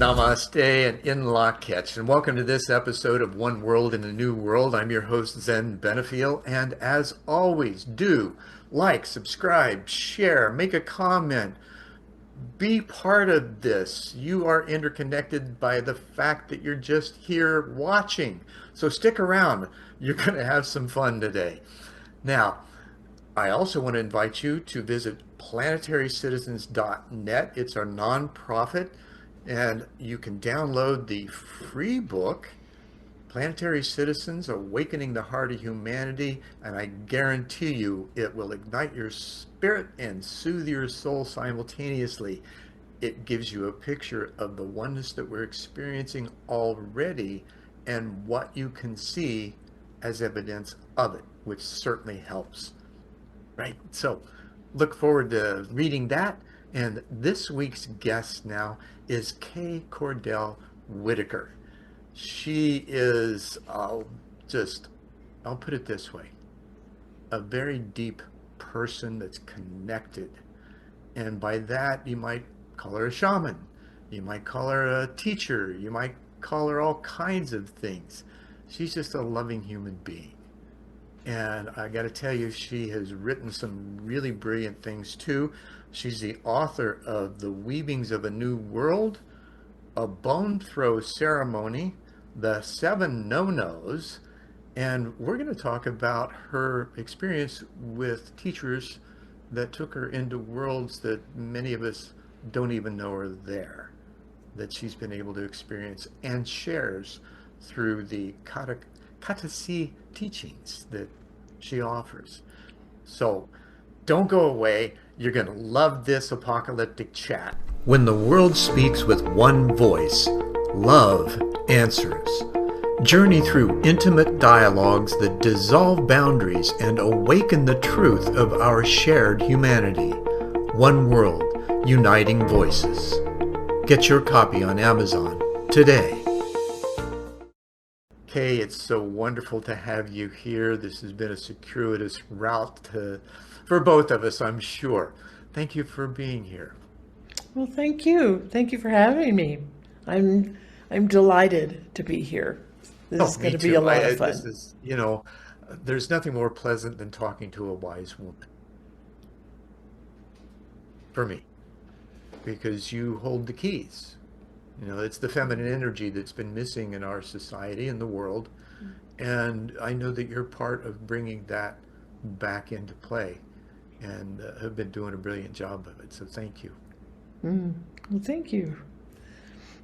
Namaste and in Lak'ech, and welcome to this episode of One World in a New World. I'm your host, Zen Benefiel, and as always, do like, subscribe, share, make a comment, be part of this. You are interconnected by the fact that you're just here watching. So stick around. You're going to have some fun today. Now, I also want to invite you to visit planetarycitizens.net. It's our nonprofit, and you can download the free book, Planetary Citizens, Awakening the Heart of Humanity, and I guarantee you it will ignite your spirit and soothe your soul simultaneously. It gives you a picture of the oneness that we're experiencing already and what you can see as evidence of it, which certainly helps. Right? So look forward to reading that. And this week's guest now is Kay Cordell Whitaker. She is, I'll put it this way, a very deep person that's connected. And by that, you might call her a shaman. You might call her a teacher. You might call her all kinds of things. She's just a loving human being. And I got to tell you, she has written some really brilliant things too. She's the author of The Weavings of a New World, A Bone Throw Ceremony, The Seven No-Nos, and we're going to talk about her experience with teachers that took her into worlds that many of us don't even know are there, that she's been able to experience and shares through the Katasi teachings that she offers. So don't go away. You're going to love this apocalyptic chat. When the world speaks with one voice, love answers. Journey through intimate dialogues that dissolve boundaries and awaken the truth of our shared humanity. One World, Uniting Voices. Get your copy on Amazon today. Kay, it's so wonderful to have you here. This has been a circuitous route for both of us, I'm sure. Thank you for being here. Well, thank you. Thank you for having me. I'm delighted to be here. This is going to be a lot of fun. This is, there's nothing more pleasant than talking to a wise woman. For me. Because you hold the keys. It's the feminine energy that's been missing in our society and the world. And I know that you're part of bringing that back into play and have been doing a brilliant job of it. So thank you. Well, thank you.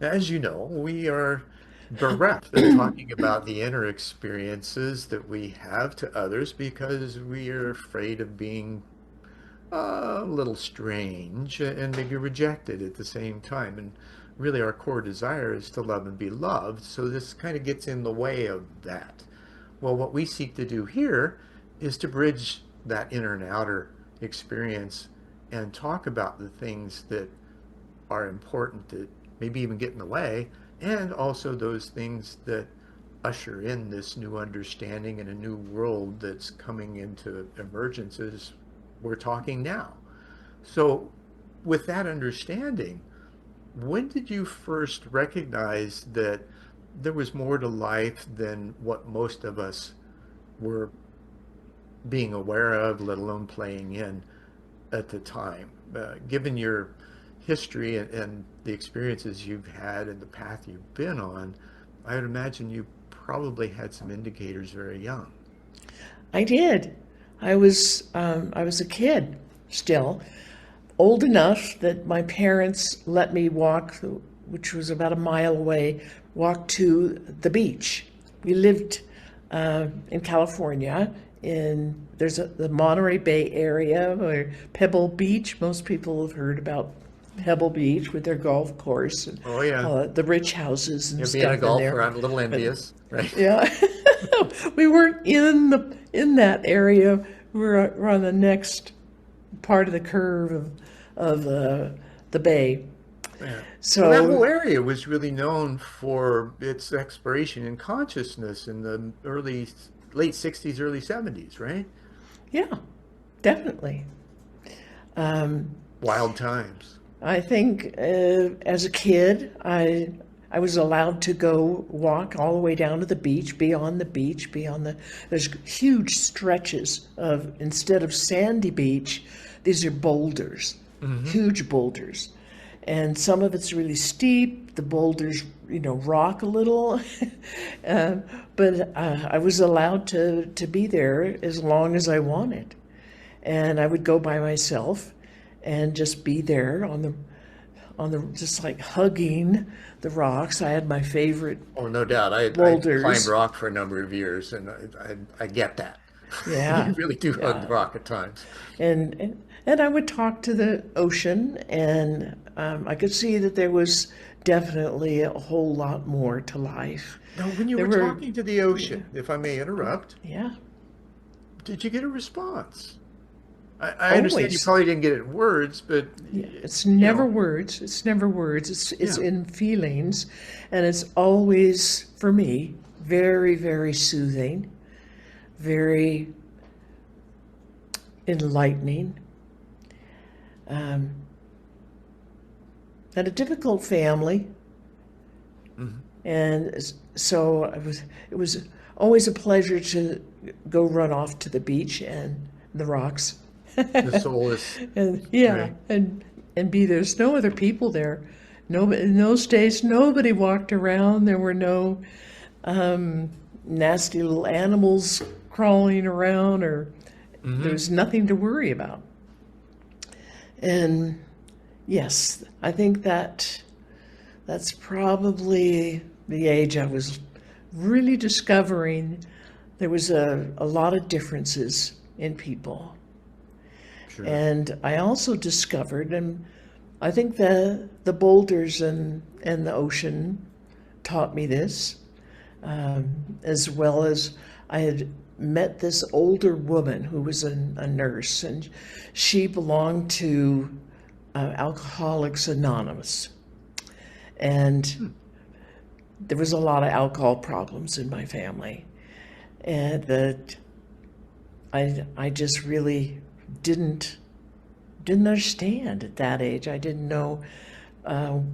As you know, we are bereft of talking about the inner experiences that we have to others because we are afraid of being a little strange and maybe rejected at the same time. And really our core desire is to love and be loved, so this kind of gets in the way of that. Well, what we seek to do here is to bridge that inner and outer experience and talk about the things that are important that maybe even get in the way, and also those things that usher in this new understanding and a new world that's coming into emergence as we're talking now. So with that understanding, when did you first recognize that there was more to life than what most of us were being aware of, let alone playing in at the time? Given your history and the experiences you've had and the path you've been on, I would imagine you probably had some indicators very young. I did. I was a kid still, old enough that my parents let me walk, which was about a mile away, walk to the beach. We lived in California. There's the Monterey Bay area, or Pebble Beach. Most people have heard about Pebble Beach with their golf course and Oh yeah. the rich houses and stuff Being a golfer, in there. I'm a little envious, right? Yeah, we weren't in that area. We're on the next part of the curve of the bay. Yeah. So Well, that whole area was really known for its exploration in consciousness in the late 60s, early 70s, right? yeah, definitely. Wild times. I think as a kid, I was allowed to go walk all the way down to the beach, be on the beach, be on the. There's huge stretches of, instead of sandy beach, these are boulders, Hmm. huge boulders, and some of it's really steep. The boulders, rock a little, uh, but I was allowed to be there as long as I wanted, and I would go by myself and just be there on the just like hugging the rocks. I had my favorite Oh, no doubt. I climbed boulders. rock for a number of years, and I get that. Yeah, You really do hug yeah, rock at times. and I would talk to the ocean, and I could see that there was definitely a whole lot more to life. Now, when you There were were, talking to the ocean, if I may interrupt, yeah, did you get a response? I understand you always. probably didn't get it in words, but Yeah, it's you never know, words. It's never words. It's yeah. in feelings, and it's always for me very, very soothing, very enlightening. Um, Had a difficult family, Mhm. and so it was always a pleasure to go run off to the beach and the rocks. The soul is And yeah, right. and be there's no other people there. No, in those days, nobody walked around. There were no nasty little animals crawling around, or there Hmm. was nothing to worry about. And yes, I think that's probably the age I was really discovering there was a lot of differences in people. Sure. And I also discovered, and I think the boulders and the ocean taught me this, as well as I had met this older woman who was a nurse, and she belonged to Alcoholics Anonymous. And there was a lot of alcohol problems in my family. And that I just really didn't didn't understand at that age. I didn't know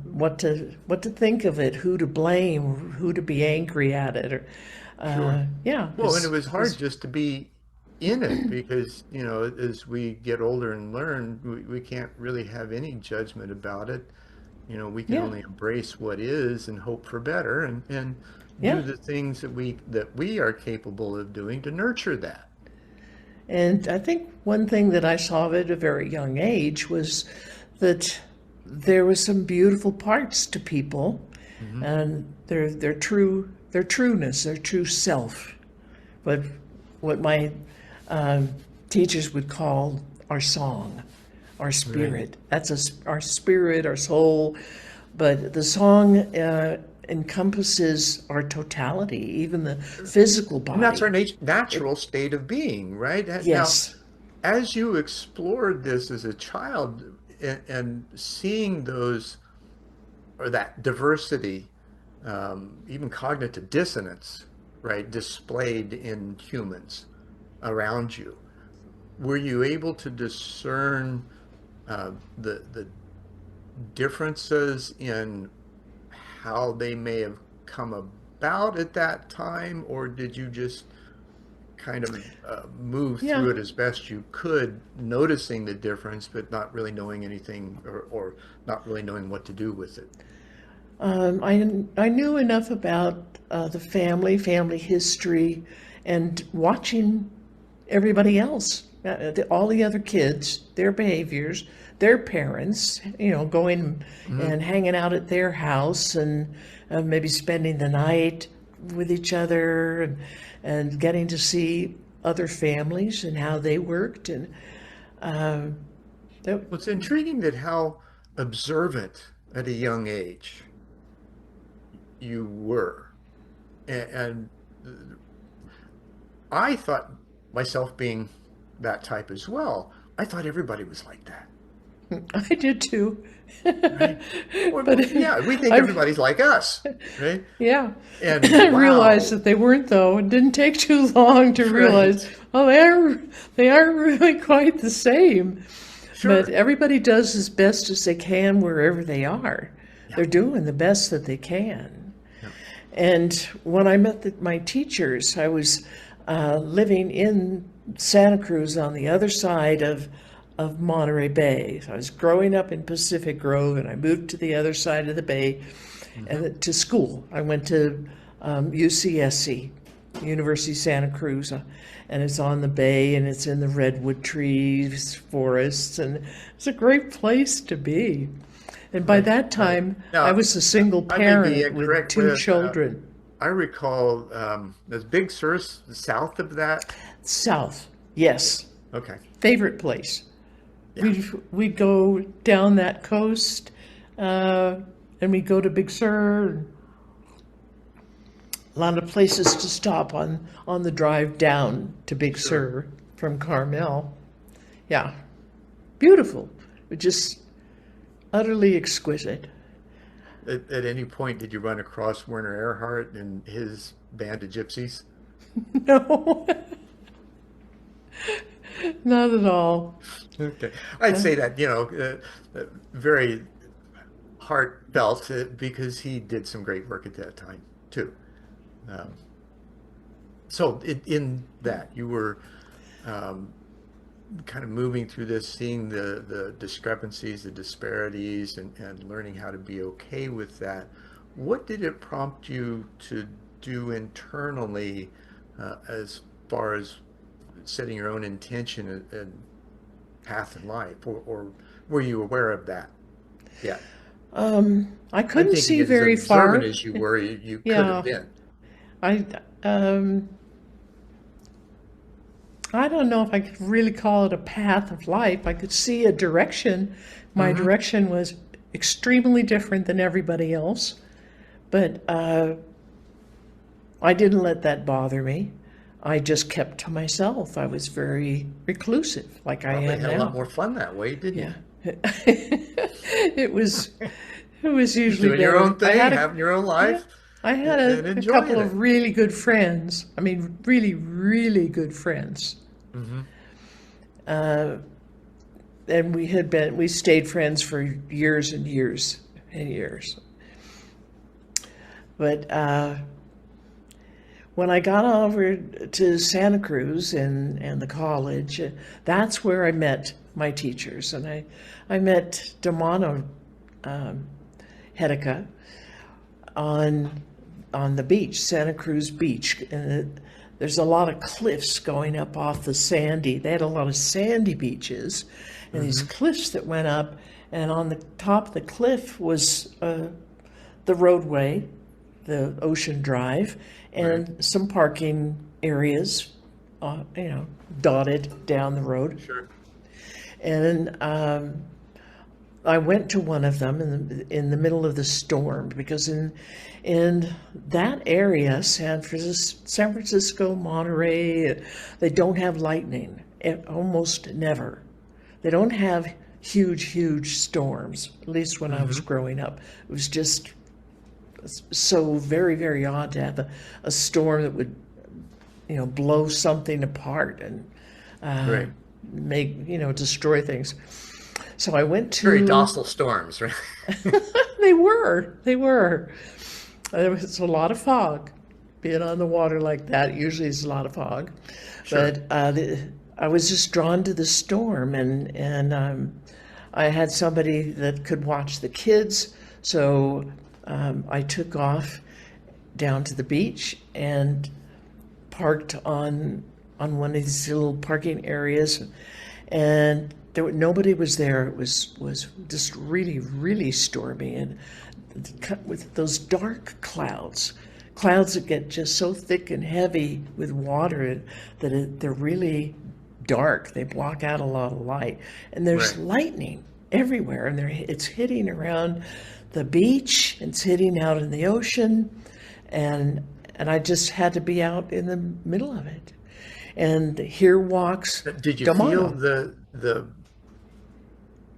what to think of it, who to blame, who to be angry at it, or Sure. yeah, Well, and it was it hard was just to be in it because, as we get older and learn, we can't really have any judgment about it. We can yeah, only embrace what is and hope for better and do yeah. the things that we are capable of doing to nurture that. And I think one thing that I saw at a very young age was that there was some beautiful parts to people, Hmm. and their trueness, their true self, what my um, teachers would call our song, our Right. spirit. Our spirit, our soul. But the song encompasses our totality, even the physical And that's our body. natural state of being, right? Now, Yes, as you explored this as a child and seeing those or that diversity, even cognitive dissonance, right, displayed in humans around you, were you able to discern the differences in how they may have come about at that time, or did you just kind of move yeah. through it as best you could, noticing the difference, but not really knowing anything or not really knowing what to do with it? I knew enough about the family history, and watching everybody else, all the other kids, their behaviors, their parents, going Hmm. and hanging out at their house, and maybe spending the night with each other, and getting to see other families and how they worked. And that, Well, it's intriguing that how observant at a young age you were. And I thought myself being that type as well. I thought everybody was like that, I did too. right? Well, But yeah, we think I've everybody's like us, right? Yeah. And I realized wow, that they weren't, though. It didn't take too long to realize, right? oh, they are really quite the same. But Sure. everybody does as best as they can wherever they are. Yeah. They're doing the best that they can. Yeah. And when I met my teachers, I was living in Santa Cruz on the other side of Monterey Bay. So I was growing up in Pacific Grove, and I moved to the other side of the bay Hmm. and to school. I went to UCSC, University of Santa Cruz, and it's on the bay, and it's in the redwood trees, forests, and it's a great place to be. And by Right. that Right. time, I Now, was a single I may be parent with incorrect, two but children. I recall there's Big Sur south of that. South, yes, Okay. favorite place. Yeah. We'd go down that coast, and we'd go to Big Sur. A lot of places to stop on the drive down to Big Sure. Sur from Carmel. Yeah, beautiful. Just utterly exquisite. At any point, did you run across Werner Erhard and his band of gypsies? No, not at all. Okay. I'd say that, very heartfelt because he did some great work at that time, too. Um, so in that, you were um, kind of moving through this, seeing the discrepancies, the disparities, and learning how to be okay with that. What did it prompt you to do internally as far as setting your own intention and path in life, or were you aware of that? Yeah, I I'm couldn't thinking see as very observant far. as you were, you could have Yeah, been. I um, I don't know if I could really call it a path of life. I could see a direction. My Hmm. direction was extremely different than everybody else, but I didn't let that bother me. I just kept to myself. I was very reclusive, like I Probably am had a lot now. more fun that way, didn't Yeah. you? It was it was Just usually doing your better. own thing, having your own Yeah, life, I had and a couple enjoying of it. really good friends. I mean, really, really good friends. Hmm. And we stayed friends for years and years and years. But when I got over to Santa Cruz and the college, that's where I met my teachers. And I met Damano Hedica on the beach, Santa Cruz Beach. And there's a lot of cliffs going up off the sandy. They had a lot of sandy beaches and these Hmm. cliffs that went up. And on the top of the cliff was the roadway, the Ocean Drive, Right. and some parking areas, dotted down the road. Sure. And I went to one of them in the middle of the storm because in that area, San Francisco, Monterey, they don't have lightning. Almost never. They don't have huge storms. At least when I was Hmm. growing up, it was just so very odd to have a storm that would blow something apart and uh, Right. destroy things. So I went Very to. docile storms, right? They were. There was a lot of fog. Being on the water like that usually is a lot of fog, Sure. but I was just drawn to the storm, and I had somebody that could watch the kids, so I took off down to the beach and parked on one of these little parking areas, and nobody was there. It was just really stormy, and with those dark clouds that get just so thick and heavy with water that they're really dark. They block out a lot of light, and there's Right. lightning everywhere, and it's hitting around the beach, it's hitting out in the ocean, and I just had to be out in the middle of it. And here walks Did you feel Damano.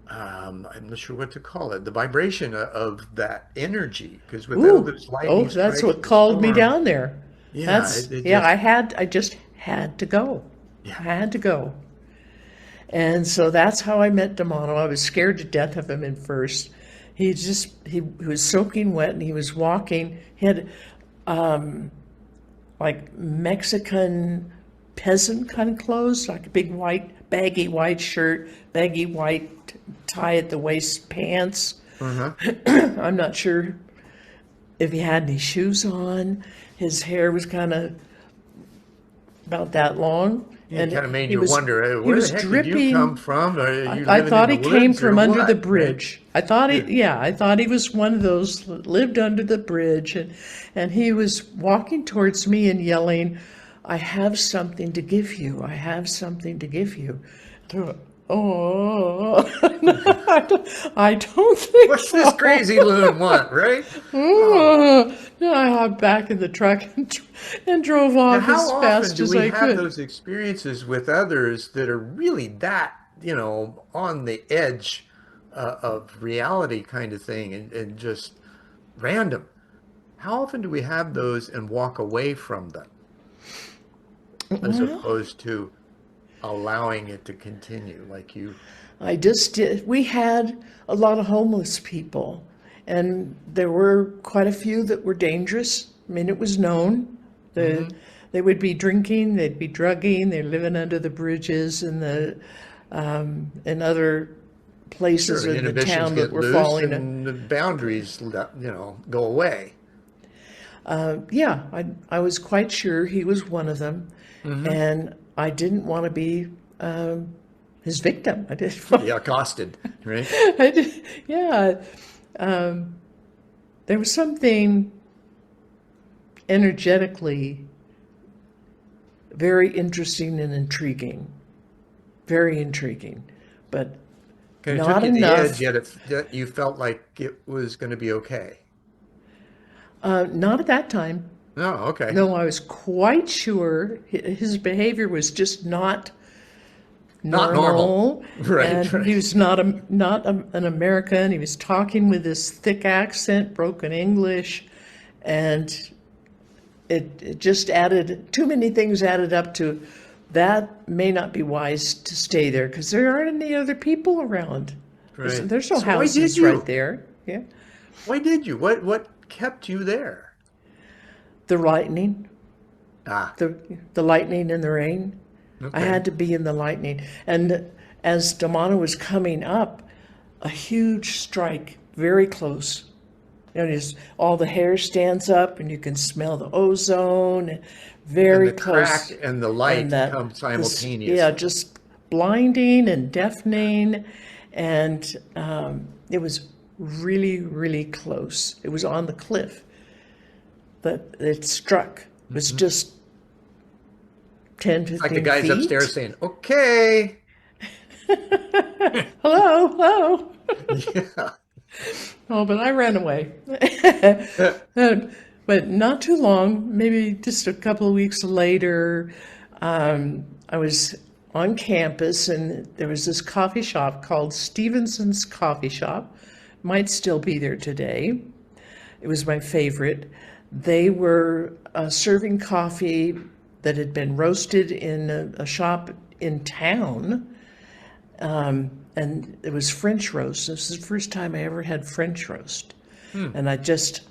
I'm not sure what to call it, the vibration of that energy? Because with all Ooh, those oh, lightning that's strikes, what the called me storm, down there. yeah, it Yeah, just, I just had to go. I yeah. had to go. And so that's how I met Damano. I was scared to death of him at first. He was soaking wet and he was walking. He had like Mexican peasant kind of clothes, like a big white, baggy white shirt, baggy white tie at the waist, pants. Uh-huh. I'm not sure if he had any shoes on. His hair was kind of about that long. It kind of made he you was wonder, he where the was heck did you come dripping. from? Are you I living in thought the he came woods or from under the what? Right? bridge. I thought Yeah. I thought he was one of those that lived under the bridge, and he was walking towards me and yelling, "I have something to give you. I have something to give you." Oh, I don't think What's this so. crazy loon want, right? Oh. Oh, I hopped back in the truck and drove Now, off how as often fast do as we I have could. those experiences with others that are really that, on the edge of reality kind of thing and just random? How often do we have those and walk away from them as Well, opposed to allowing it to continue like you? I just did. We had a lot of homeless people, and there were quite a few that were dangerous. I mean, it was known. The, Hmm. they would be drinking, they'd be drugging, they're living under the bridges and in other places Sure, of the inhibitions town that get were loose falling. and the boundaries, go away. Yeah, I was quite sure he was one of them, Hmm. and I didn't want to be his victim. I didn't. To be accosted, right? I did, yeah, there was something energetically very interesting and intriguing, very intriguing, but Kind of took not you to the edge, enough. yet yet you felt like it was going to be okay. Not at that time. Oh, okay. No, I was quite sure his behavior was just not Not normal. normal, Right, and he right. was an American. He was talking with this thick accent, broken English, and it just added too many things added up to that may not be wise to stay there because there aren't any other people around. Right. There's no So why did houses right you? there. Yeah, Why did you? What kept you there? the lightning, Ah, the the lightning and the rain. I okay. had to be in the lightning. And as Damano was coming up, a huge strike, very close. And all the hair stands up, and you can smell the ozone, And very the crack close. and the And light that, come yeah, simultaneously. just blinding and deafening. And it was really, really close. It was on the cliff that it struck. It was Hmm. just 10, It's like the 15 guys upstairs feet. saying, "Okay." Hello, hello. Yeah. Oh, but I ran away. But not too long, maybe just a couple of weeks later, I was on campus and there was this coffee shop called Stevenson's Coffee Shop. Might still be there today. It was my favorite. They were serving coffee that had been roasted in a shop in town, and it was French roast. This is the first time I ever had French roast, Hmm. and I just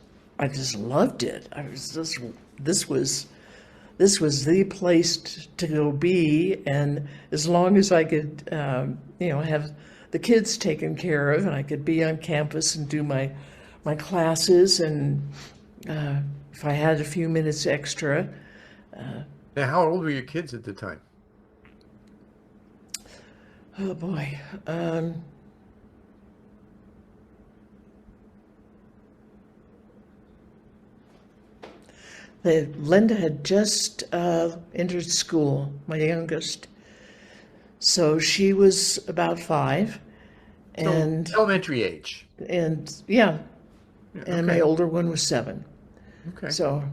loved it. I was just this was the place to go be, and as long as I could, have the kids taken care of, and I could be on campus and do my classes, and if I had a few minutes extra. Now, how old were your kids at the time? Oh boy. Linda had just entered school, my youngest. So she was about 5, So and elementary age. yeah, Yeah, and my okay. older one was 7. Okay. So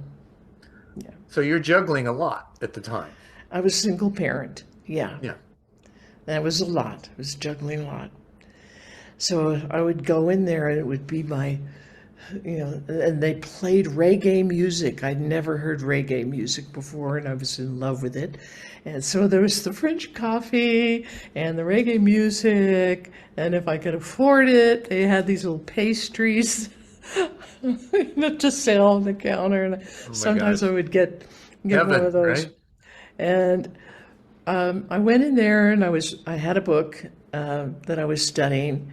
yeah, So you're juggling a lot at the time. I was single parent. Yeah, Yeah. that was a lot. I was juggling a lot. So I would go in there, and it would be my And they played reggae music. I'd never heard reggae music before, and I was in love with it. And so there was the French coffee and the reggae music, and if I could afford it, they had these little pastries to sell on the counter. And Oh my sometimes I gosh. would get one of Heaven, those. right? And I went in there, and I had a book that I was studying,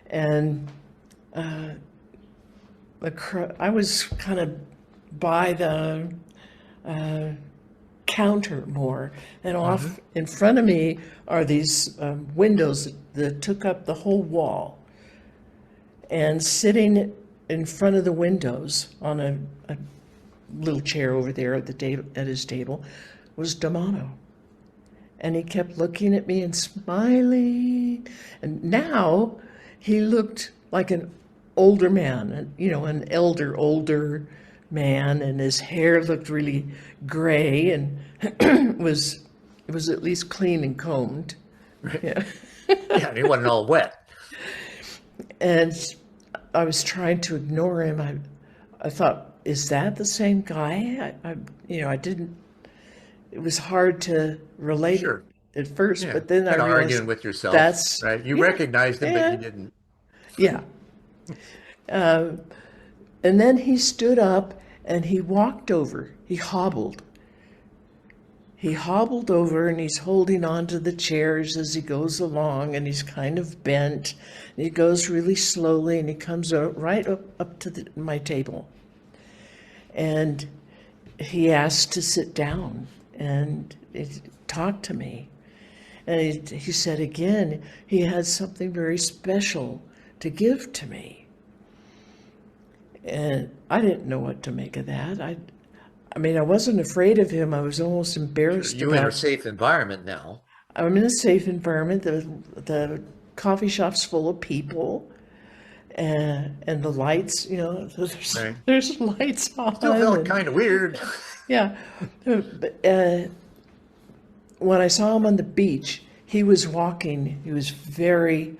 and I was kind of by the counter more, and Hmm. off in front of me are these windows that took up the whole wall. And sitting in front of the windows on a little chair over there at the at his table was Damano. And he kept looking at me and smiling. And now he looked like an older man, an older man, and his hair looked really gray and was it was at least clean and combed. Right. Yeah. Yeah, and he wasn't all wet. And I was trying to ignore him. I thought, is that the same guy? I didn't. It was hard to relate it Sure. at first, Yeah. but then I Kind of realized arguing with yourself, that's right? You yeah, recognized him, but you yeah, didn't. yeah. And then he stood up and he walked over. He hobbled. He hobbled over and he's holding on to the chairs as he goes along, and he's kind of bent. And he goes really slowly and he comes right up to my table. And he asked to sit down and talk to me. And he said again, he had something very special to give to me. And I didn't know what to make of that. I mean, I wasn't afraid of him. I was almost Sure. embarrassed You in a about. safe environment now. I'm in a safe environment. The coffee shop's full of people, and the lights. Right. There's lights on, Still felt and kind of weird. yeah. But when I saw him on the beach, he was walking. He was very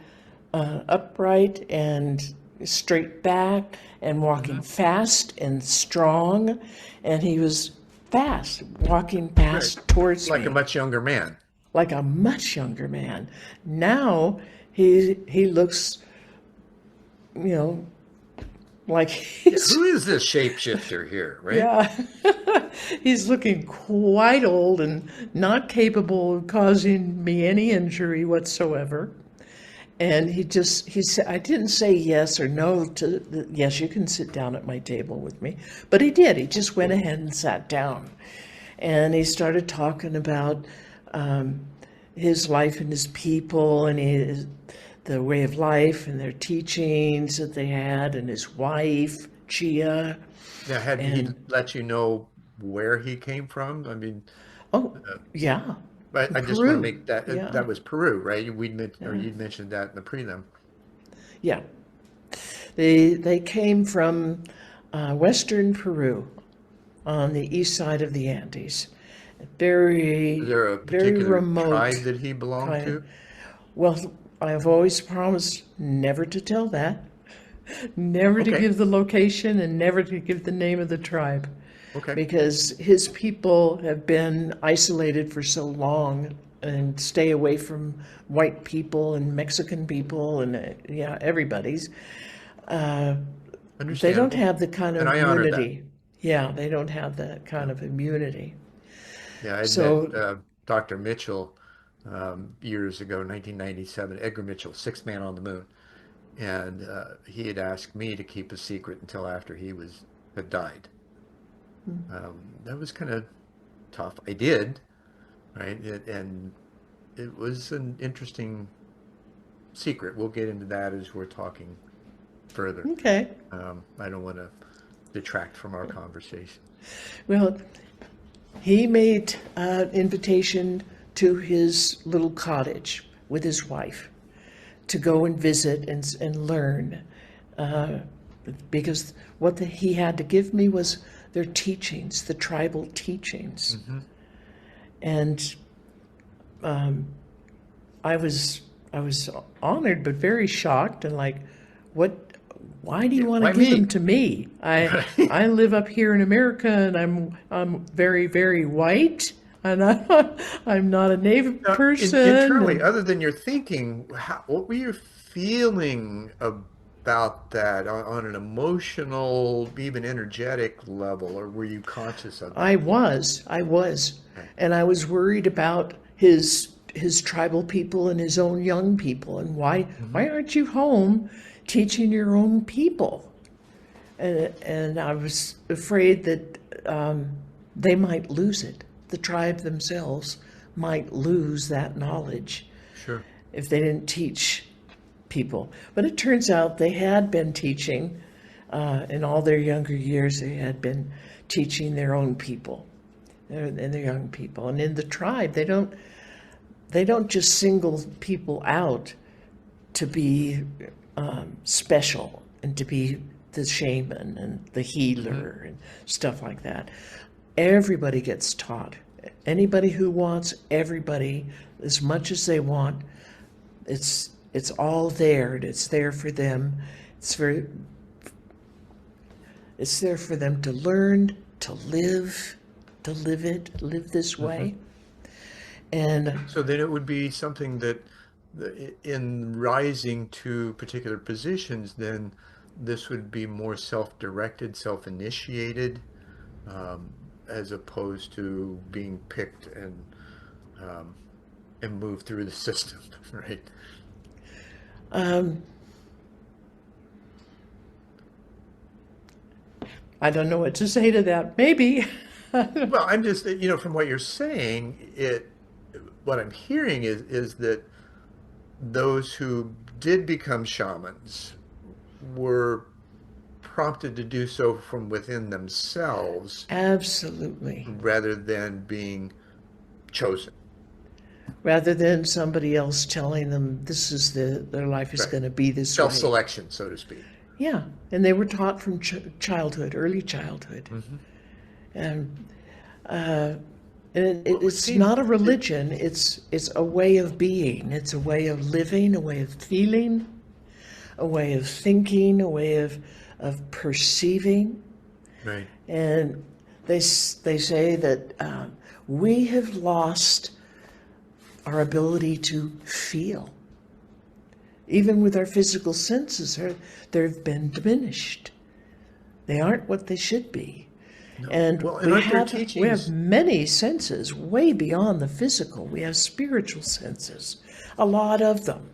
upright and straight back and walking Hmm. fast and strong. And he was fast, walking Right. fast towards Like a me much younger man. like a much younger man. Now he looks, you know, like Yeah, he's who is this shapeshifter here, right? yeah, he's looking quite old and not capable of causing me any injury whatsoever. And he said, I didn't say yes or no to yes, you can sit down at my table with me. But he did. He just went ahead and sat down. And he started talking about um, his life and his people and the way of life and their teachings that they had, and his wife, Chia. Now, had he And let you know where he came from? I mean, oh, yeah, I just want to Peru. make that Yeah, that was Peru, right? Or yeah, you'd mentioned that in the prelim. yeah. They came from western Peru on the east side of the Andes. Is Very, there a very particular tribe remote that he belonged kind of. to? Well, I've always promised never to tell that, never to Okay, give the location, and never to give the name of the tribe, okay. because his people have been isolated for so long and stay away from white people and Mexican people and yeah, everybody's. They don't Understandable. have the kind And of I honor that. immunity. Yeah, they don't have that kind Yeah. of immunity. Yeah, I'd met So, Dr. Mitchell years ago, 1997, Edgar Mitchell, sixth man on the moon. And he had asked me to keep a secret until after had died. That was kind of tough. I did, right? And it was an interesting secret. We'll get into that as we're talking further. okay. I don't want to detract from our conversation. Well, he made an invitation to his little cottage with his wife to go and visit and learn, uh, because he had to give me was their teachings, the tribal teachings. Hmm. And I was honored but very shocked and like, what why do Yeah, you want to why give them me? to me? Right. I live up here in America, and I'm very, very white, and I'm not a native Now, person, internally, and other than your thinking, what were you feeling about that on an emotional, even energetic level, or were you conscious of that? I was, Okay. and I was worried about his tribal people and his own young people, and Hmm. why aren't you home teaching your own people? And I was afraid that they might lose it. The tribe themselves might lose that knowledge Sure. if they didn't teach people. But it turns out they had been teaching in all their younger years. They had been teaching their own people and their young people. And in the tribe, they don't just single people out to be special and to be the shaman and the Hmm. healer and stuff like that. Everybody gets taught. Anybody who wants, everybody, as much as they want, it's all there. And it's there for them. It's for it's there for them to learn, to live it, live this Hmm. way. And So then it would be something that in rising to particular positions, then this would be more self-directed, self-initiated, as opposed to being picked um, and moved through the system, right? I don't know what to say to that. Maybe. Well, I'm just, from what you're saying, what I'm hearing is that those who did become shamans were prompted to do so from within themselves Absolutely. rather than being chosen. Rather than somebody else telling them this is their life is Right. going to be this way. Self-selection, so to speak. Yeah, and they were taught from childhood, early childhood, Hmm. and and Well, it it's seems not a religion. It's a way of being. It's a way of living, a way of feeling, a way of thinking, a way of perceiving. right. And they say that we have lost our ability to feel. Even with our physical senses, they've been diminished. They aren't what they should be. No. And Well, and we aren't there have teachings? many senses way beyond the physical. We have spiritual senses, a lot of them.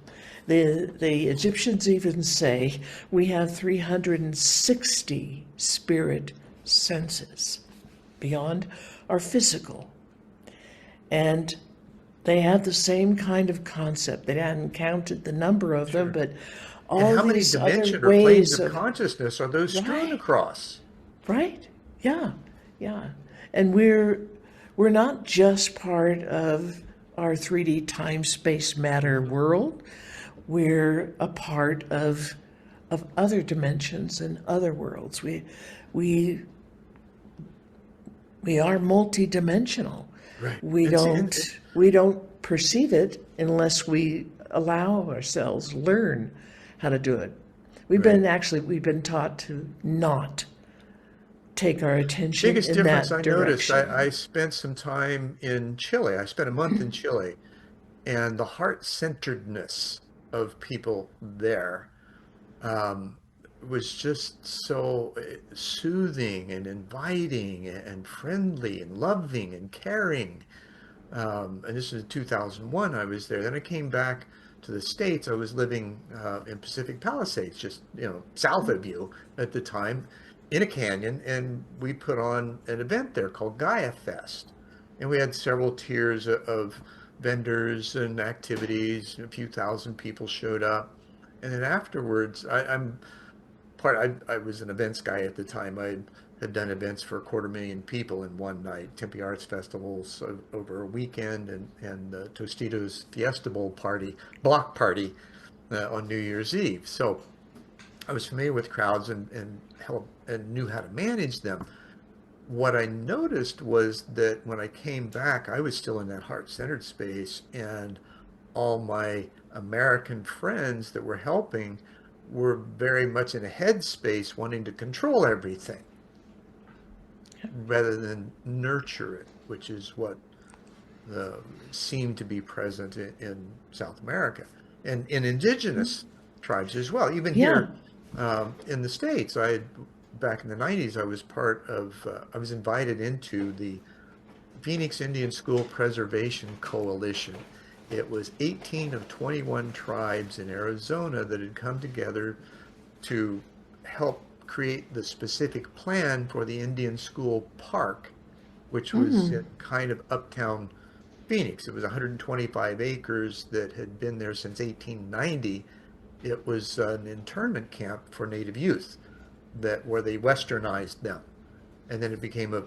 The Egyptians even say we have 360 spirit senses beyond our physical. And they had the same kind of concept. They hadn't counted the number of them, Sure. but And all how many these other dimension or planes ways of of, consciousness are those strewn right, across? right, yeah, yeah. And we're not just part of our 3D time space matter world. We're a part of other dimensions and other worlds. We we are multidimensional. Right. We And see, don't we don't perceive it unless we allow ourselves learn how to do it. right. We've been taught to not take our attention Biggest in difference that I noticed, I direction. spent some time in Chile. I spent a month in Chile, and the heart-centeredness of people there um, was just so soothing and inviting and friendly and loving and caring. And this was in 2001. I was there. Then I came back to the States. I was living in Pacific Palisades, just south of you at the time, in a canyon, and we put on an event there called Gaia Fest, and we had several tiers of vendors and activities. A few thousand people showed up, and then afterwards, I was an events guy at the time. I had done events for 250,000 people in one night, Tempe Arts Festivals over a weekend, and the Tostitos Fiesta Bowl party, block party on New Year's Eve. So I was familiar with crowds and knew how to manage them. What I noticed was that when I came back, I was still in that heart-centered space, and all my American friends that were helping were very much in a headspace wanting to control everything rather than nurture it, which is what seemed to be present in South America and in indigenous tribes as well. Even Yeah. here in the States, back in the 90s, I was I was invited into the Phoenix Indian School Preservation Coalition. It was 18 of 21 tribes in Arizona that had come together to help create the specific plan for the Indian School Park, which was in kind of uptown Phoenix. It was 125 acres that had been there since 1890. It was an internment camp for Native youth where they westernized them. And then it became a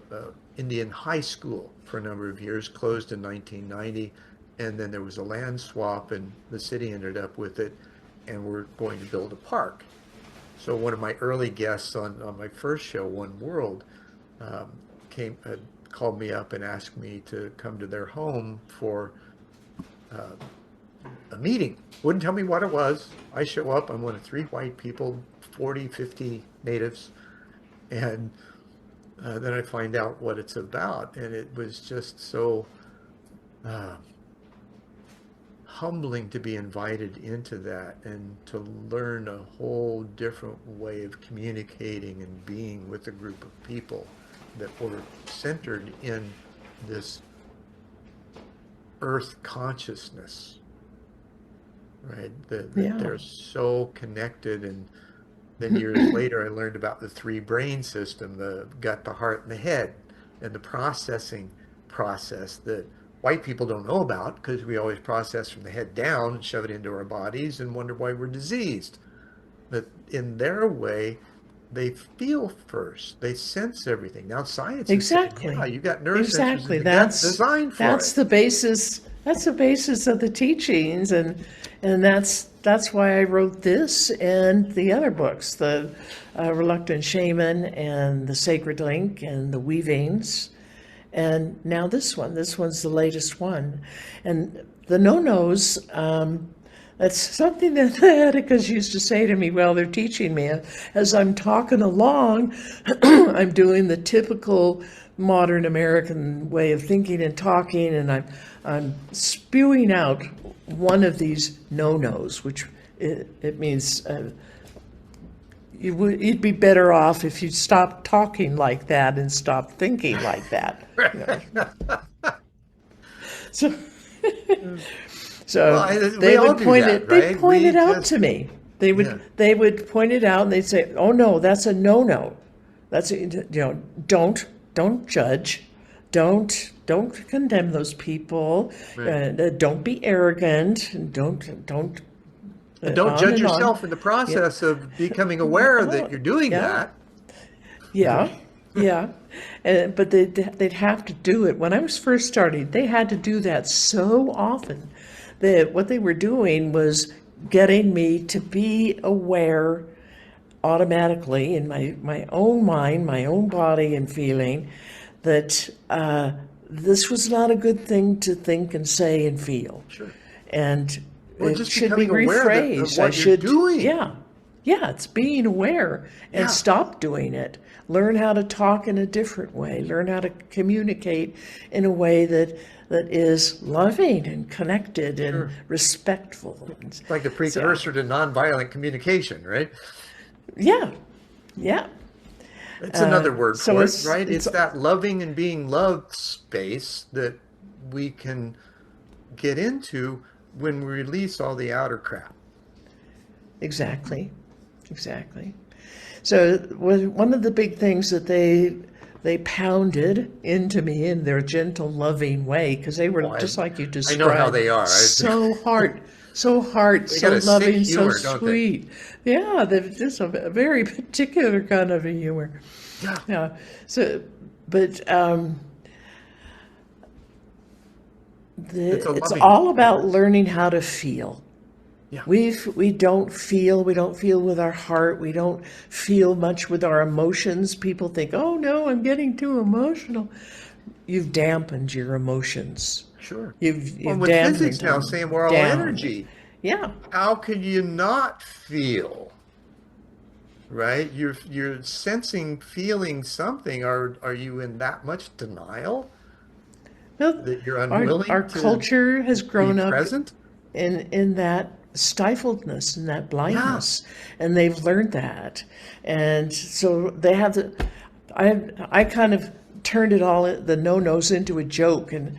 Indian high school for a number of years, closed in 1990. And then there was a land swap and the city ended up with it, and we're going to build a park. So one of my early guests on my first show, One World, called me up and asked me to come to their home for a meeting. Wouldn't tell me what it was. I show up, I'm one of 3 white people, 40, 50 natives, and then I find out what it's about, and it was just so humbling to be invited into that and to learn a whole different way of communicating and being with a group of people that were centered in this earth consciousness, right? That they're so connected. And then years later, I learned about the 3 brain system, the gut, the heart, and the head, and the processing process that white people don't know about because we always process from the head down and shove it into our bodies and wonder why we're diseased. But in their way, they feel first. They sense everything. Now science is saying, Exactly. yeah, you got neurosensors Exactly. in the gut designed for That's it. the basis. That's the basis of the teachings, and that's why I wrote this and the other books, the Reluctant Shaman and the Sacred Link and the Weavings, and now this one. This one's the latest one, and the no-nos. That's something that the Atticus used to say to me while they're teaching me. As I'm talking along, I'm doing the typical modern American way of thinking and talking, and I'm spewing out one of these no-nos, which it means you'd be better off if you stopped talking like that and stopped thinking like that. So. So Well, they we all would do point that, it. They right? point We it out just, to me. They yeah. would point it out, and they'd say, "Oh no, that's a no-no. Don't judge, don't condemn those people. Right. Don't be arrogant, and don't And don't on judge and on." yourself in the Yeah. process of becoming aware that you're doing Yeah. that. Yeah, yeah, but they'd have to do it. When I was first starting, they had to do that so often that what they were doing was getting me to be aware automatically in my own mind, my own body and feeling that this was not a good thing to think and say and feel. Sure. And Or it just should be becoming aware of rephrased. I what you're should, doing. yeah, it's being aware and Yeah. stop doing it. Learn how to talk in a different way. Learn how to communicate in a way that is loving and connected and Sure. respectful. It's like the precursor to nonviolent communication, right? Yeah, yeah. It's another word so for it, it's- right? it's- It's that loving and being loved space that we can get into when we release all the outer crap. Exactly, exactly. So one of the big things that they pounded into me in their gentle, loving way, because they were just like you I described. know how they are. So hard, They so got a sick loving, so humor, don't they? sweet. Yeah, they're just a very particular kind of a humor. Yeah. Yeah. So, but It's a it's loving all about learning how to feel. Yeah. We don't feel with our heart. We don't feel much with our emotions. People think, "Oh no, I'm getting too emotional." You've dampened your emotions. Sure. You've Well, with dampened physics now them saying we're all down. energy, Yeah, how can you not feel? right? You're sensing, feeling something. Are you in that much denial Well, that you're our unwilling to culture has be grown up present? in that stifledness and that Yeah. blindness, and they've learned that, and so they have the. I kind of turned it all the no nos into a joke, and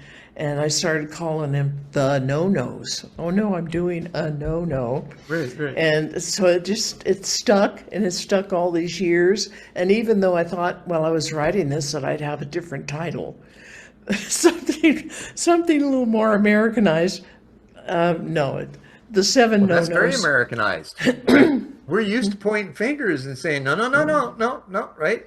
I started calling them the no nos. Oh no, I'm doing a no no. Right, right. And so it stuck, and it stuck all these years. And even though I thought while I was writing this that I'd have a different title, something a little more Americanized. No, the seven Well, no that's very nos. Americanized, right? We're used to pointing fingers and saying, no, no, no, no, no, no, right?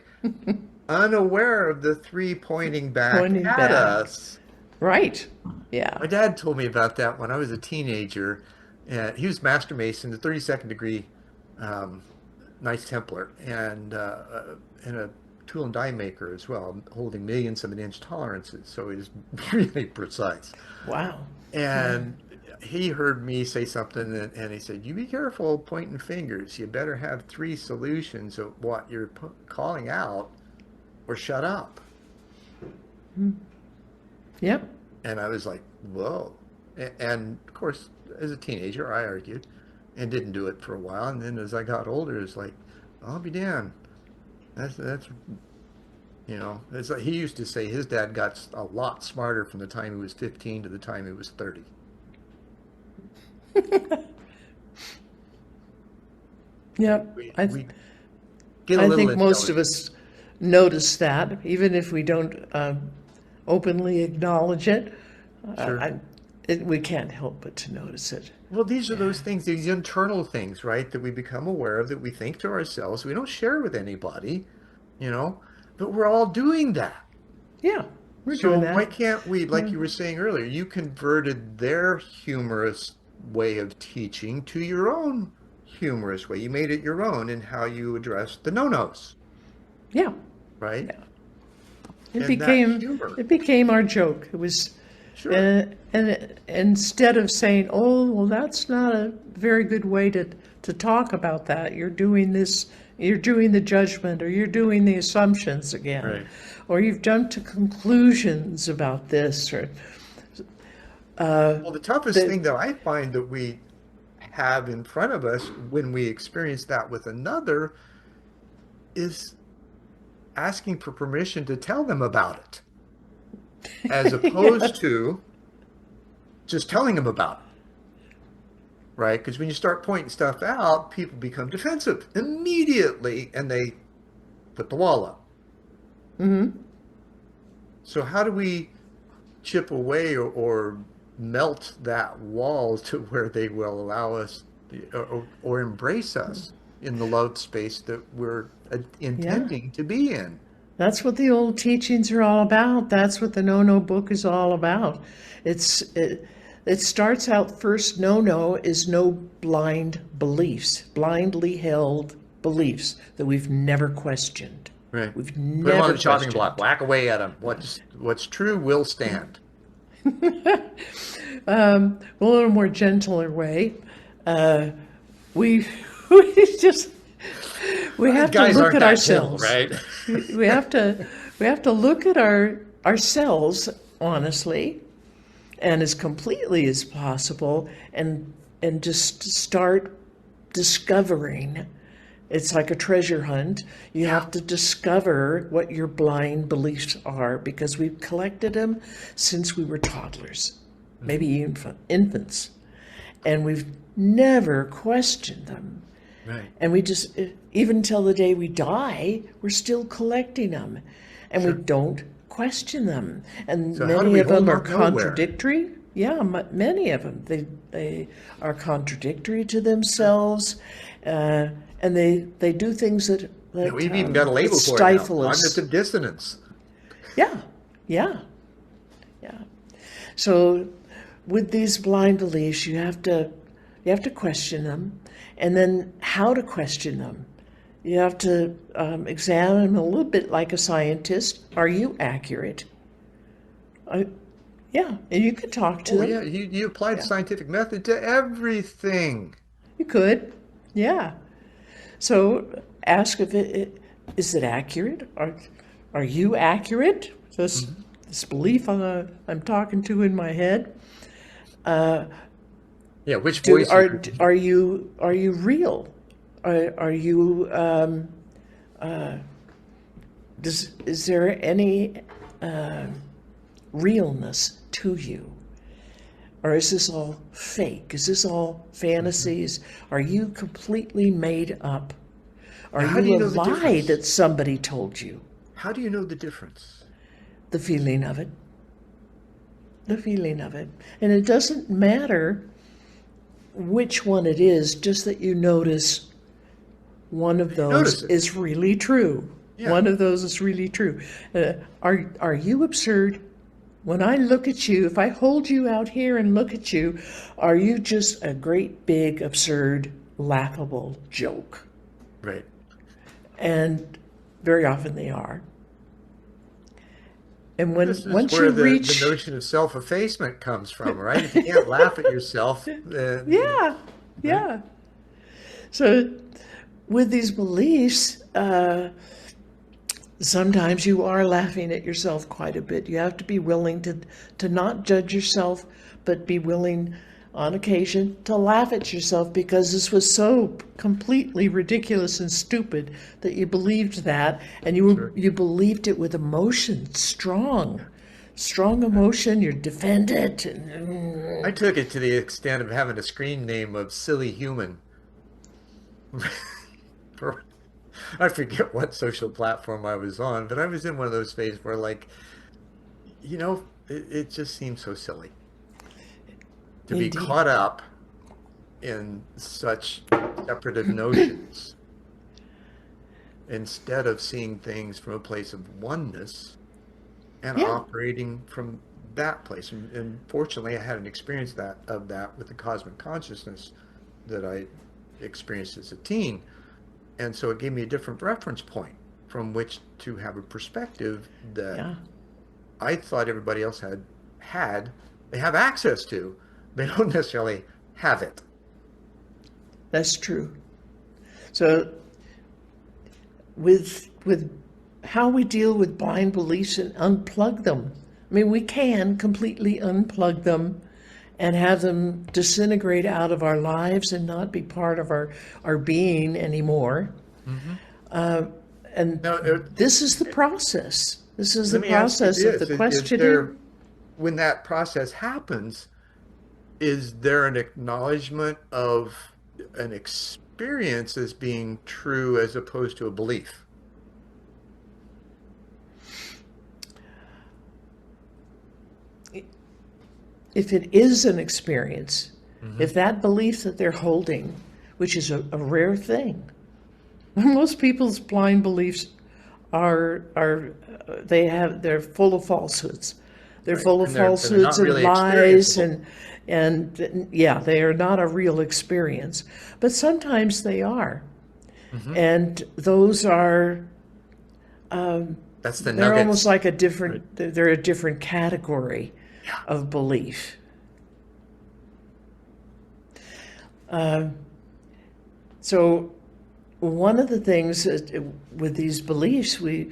Unaware of the three pointing back Pointing at back. us. Right. Yeah. My dad told me about that when I was a teenager. And he was Master Mason, the 32nd degree um, Knights Templar, and a tool and die maker as well, holding millions of an inch tolerances. So he was really precise. Wow. Yeah. And he heard me say something, and he said, "You be careful pointing fingers. You better have three solutions of what you're calling out, or shut up." Yep. And I was like, "Whoa!" And of course, as a teenager, I argued and didn't do it for a while. And then as I got older, it's like, "I'll be damned." That's It's like he used to say his dad got a lot smarter from the time he was 15 to the time he was 30. Yep. We get a I little think most of intelligent. us notice that, even if we don't openly acknowledge it. Sure. We can't help but to notice it. Well, these are Yeah. those things, these internal things, right, that we become aware of, that we think to ourselves. We don't share with anybody, you know, but we're all doing that. Yeah. We're So doing why that. can't we, like Yeah. you were saying earlier, you converted their humorous way of teaching to your own humorous way. You made it your own in how you addressed the no-nos, Yeah. right? Yeah. It And that became humor. it became our joke. It was, Sure. and instead of saying, "Oh, well, that's not a very good way to talk about that. You're doing this. You're doing the judgment, or you're doing the assumptions again, Right. or you've jumped to conclusions about this, or Well, the toughest the thing that I find that we have in front of us when we experience that with another is asking for permission to tell them about it, as yeah, opposed to just telling them about it, right? Because when you start pointing stuff out, people become defensive immediately and they put the wall up. So, how do we chip away or melt that wall to where they will allow us or embrace us in the love space that we're yeah. intending to be in? That's what the old teachings are all about. That's what the No No book is all about. It's it, it starts out first. No No is no blind beliefs, blindly held beliefs that we've never questioned. Right. We've Put them on never the chopping block. questioned. Whack away at them. What's true will stand. A little more gentler way. We we just we have to Guys look aren't at that gentle, ourselves. right? We have to look at ourselves honestly and as completely as possible, and just start discovering. It's like a treasure hunt. You Yeah. have to discover what your blind beliefs are, because we've collected them since we were toddlers, maybe infants, and we've never questioned them. Right. And we just, even till the day we die, we're still collecting them, and we Sure. don't question them. And So how do many we of them hold are on nowhere? contradictory. Yeah, many of them. They are contradictory to themselves, and they do things Yeah, we've even got a that label for it now. stifle us. Cognitive dissonance. Yeah, yeah, yeah. So with these blind beliefs, you have to question them, and then how to question them. You have to examine them a little bit like a scientist. Are you accurate? I, yeah, and you could talk to Oh them. yeah, you apply the Yeah, scientific method to everything. you could. Yeah. So ask if is it accurate? Are you accurate? This belief I'm talking to in my head. Yeah, which voice Are you real? Are you is there any realness to you? Or is this all fake? Is this all fantasies? Are you completely made up? Are Now, how do you you a know the lie difference? that somebody told you? How do you know the difference? The feeling of it. The feeling of it. And it doesn't matter which one it is, just that you notice one of You those notice it. is really true. Yeah. One of those is really true. Are you absurd? When I look at you, if I hold you out here and look at you, are you just a great big absurd laughable joke? Right. And very often they are. And This is once where you the reach, notion of self-effacement comes from, right? If you can't laugh at yourself, then yeah, right? yeah. So with these beliefs, sometimes you are laughing at yourself quite a bit. You have to be willing to not judge yourself, but be willing on occasion to laugh at yourself because this was so completely ridiculous and stupid that you believed that, and Sure. you believed it with emotion, Yeah. strong emotion. You defend it. And, I took it to the extent of having a screen name of Silly Human. For, I forget what social platform I was on, but I was in one of those phases where, like, it just seems so silly to be indeed. caught up in such separative notions instead of seeing things from a place of oneness and Yeah. operating from that place. And fortunately, I had an experience of that with the cosmic consciousness that I experienced as a teen. And so it gave me a different reference point from which to have a perspective that Yeah. I thought everybody else they have access to. They don't necessarily have it. That's true. So with how we deal with blind beliefs and unplug them. I mean, we can completely unplug them and have them disintegrate out of our lives and not be part of our being anymore. Hmm. And Now, this is the process. This is the let me ask you process of the this: is there, questioning. when that process happens, is there an acknowledgement of an experience as being true as opposed to a belief? If it is an experience, Hmm. if that belief that they're holding, which is a rare thing, most people's blind beliefs are they're full of falsehoods. They're Right. full of And they're falsehoods not and really lies experienceable. and yeah, they are not a real experience. But sometimes they are. Hmm. And those are That's the they're almost nuggets. like Right. they're a different category Yeah. of belief. So one of the things with these beliefs, we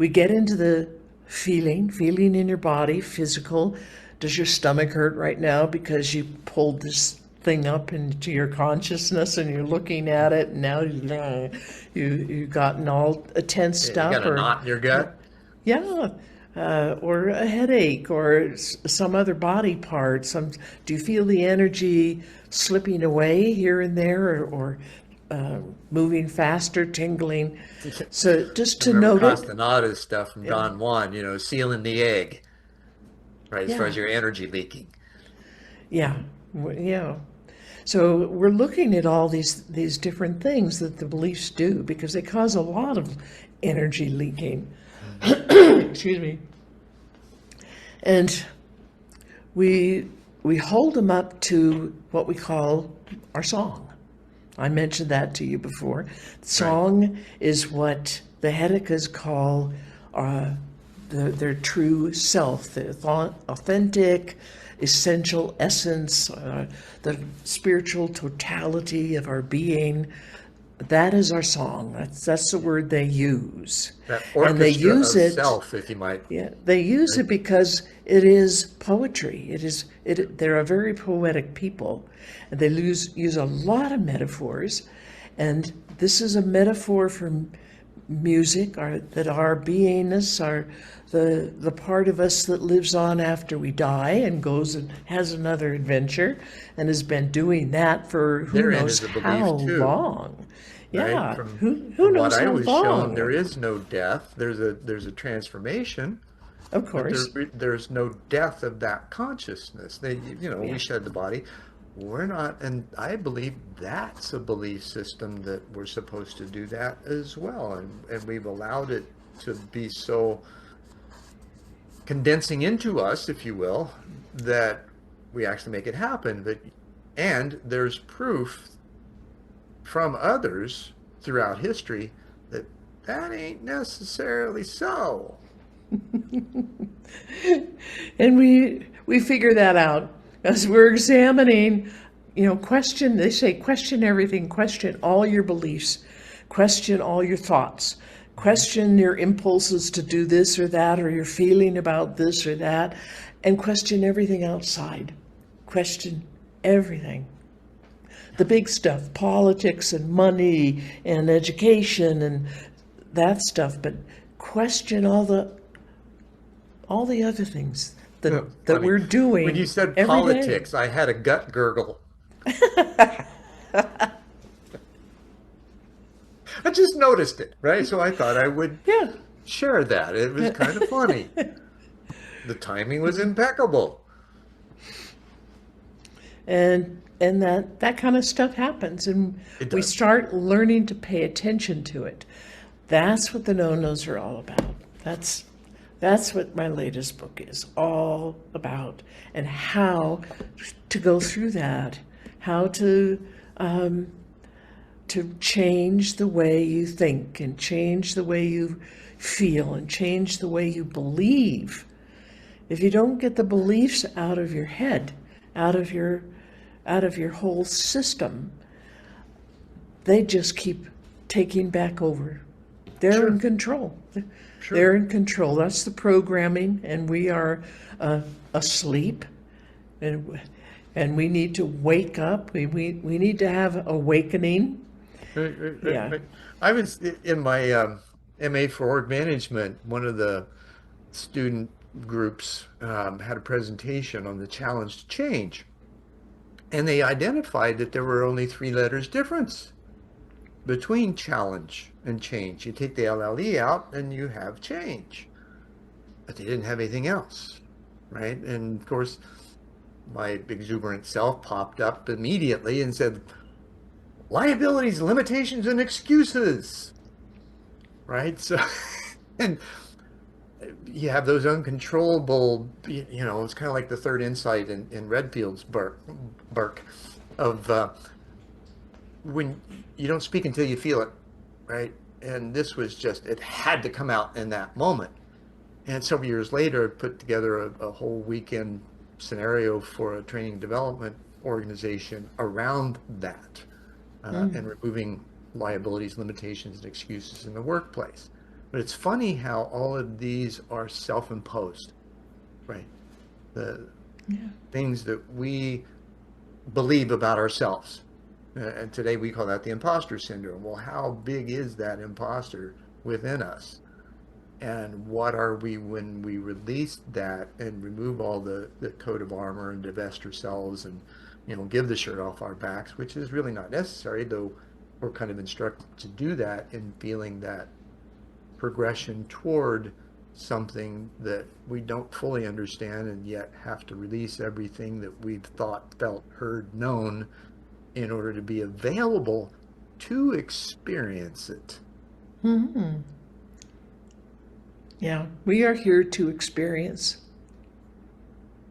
get into the feeling in your body, physical. Does your stomach hurt right now because you pulled this thing up into your consciousness and you're looking at it, and now you've gotten all tensed You got up, a or knot in your gut? yeah, or a headache, or some other body part. Do you feel the energy slipping away here and there, or moving faster, tingling? So just I to remember note it, Castanada's stuff from yeah, Don Juan, sealing the egg, right? As far yeah, as your energy leaking. yeah, yeah. So we're looking at all these different things that the beliefs do because they cause a lot of energy leaking. Hmm. Excuse me. And we hold them up to what we call our song. I mentioned that to you before. Right. Song is what the Hedekas call their true self, the authentic, essential essence, the spiritual totality of our being. That is our song. That's the word they use. That And they orchestra use of it, self, if you might. yeah, they use Right? it because it is poetry. They're a very poetic people. And they use a lot of metaphors. And this is a metaphor for music, that our beingness, the part of us that lives on after we die and goes and has another adventure and has been doing that for who Therein knows is a how belief too, long. right? Yeah, From who from what knows I how was shown, there long? is no death. There's a transformation, Of but course. there's no death of that consciousness. We Yeah. shed the body. We're not, and I believe that's a belief system that we're supposed to do that as well, and we've allowed it to be so condensing into us, if you will, that we actually make it happen. And there's proof from others throughout history that that ain't necessarily so. And we figure that out as we're examining, question, they say question everything, question all your beliefs, question all your thoughts, Mhm. question your impulses to do this or that, or your feeling about this or that, and question everything outside. Question everything. The big stuff, politics and money and education and that stuff, but question all the other things that Funny. we're When you doing said every day. politics, I had a gut gurgle. I just noticed it, right? So I thought I would Yeah. share that. It was kind of funny. The timing was impeccable. And that kind of stuff happens, and It we does. start learning to pay attention to it. That's what the no-nos are all about. That's what my latest book is all about, and how to go through that, how to change the way you think and change the way you feel and change the way you believe. If you don't get the beliefs out of your head, out of your whole system, they just keep taking back over. They're in Sure, control. sure. They're in control. That's the programming, and we are asleep, and and we need to wake up. We need to have awakening. Yeah. Right. I was in my MA for Org Management. One of the student groups had a presentation on the challenge to change, and they identified that there were only three letters difference between challenge and change. You take the LLE out, and you have change, but they didn't have anything else, right? And of course, my exuberant self popped up immediately and said, liabilities, limitations, and excuses, right? So, and you have those uncontrollable, it's kind of like the third insight in Redfield's Burke of when you don't speak until you feel it, right? And this was just, it had to come out in that moment. And several years later, I put together a whole weekend scenario for a training development organization around that and removing liabilities, limitations, and excuses in the workplace. But it's funny how all of these are self-imposed, right? The Yeah. things that we believe about ourselves. And today we call that the imposter syndrome. Well, how big is that imposter within us? And what are we when we release that and remove all the coat of armor and divest ourselves and give the shirt off our backs, which is really not necessary, though we're kind of instructed to do that in feeling that progression toward something that we don't fully understand and yet have to release everything that we've thought, felt, heard, known in order to be available to experience it. Yeah. We are here to experience.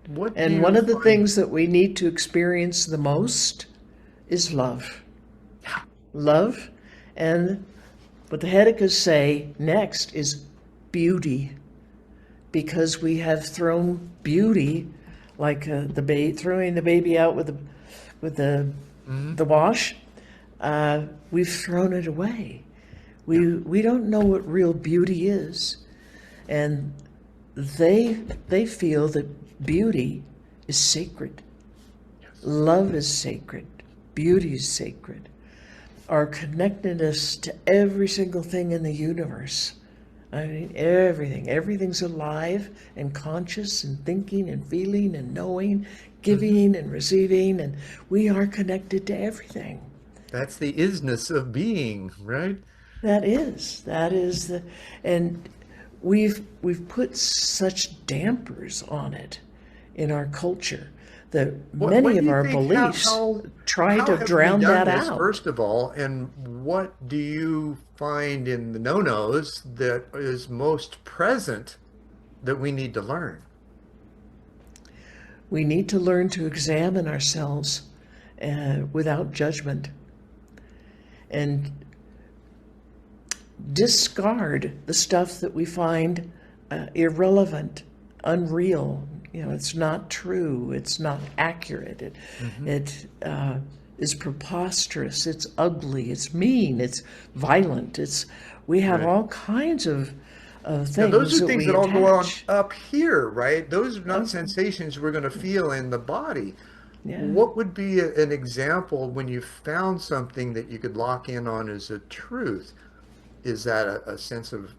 What do And one you of the find? things that we need to experience the most is love. Yeah, Love. And what the Hedicas say next is beauty, because we have thrown beauty, like throwing the baby out with the hmm the wash. we've thrown it away. We don't know what real beauty is, and they feel that beauty is sacred. Love is sacred. Beauty is sacred. Our connectedness to every single thing in the universe. I mean, everything. Everything's alive and conscious and thinking and feeling and knowing, giving and receiving, and we are connected to everything. That's the isness of being, right? That is the, and we've put such dampers on it in our culture that What many do of you our think? beliefs try How to have we drown done that this, out. first of all, and what do you find in the no-nos that is most present that we need to learn? We need to learn to examine ourselves without judgment and discard the stuff that we find irrelevant, unreal. You know, it's not true. It's not accurate. It is preposterous. It's ugly. It's mean. It's violent. We have Right. all kinds of Now, those things are that things we that all go on attach. up here, right? Those are not Okay. sensations we're going to feel in the body. Yeah. What would be an example when you found something that you could lock in on as a truth? Is that a sense of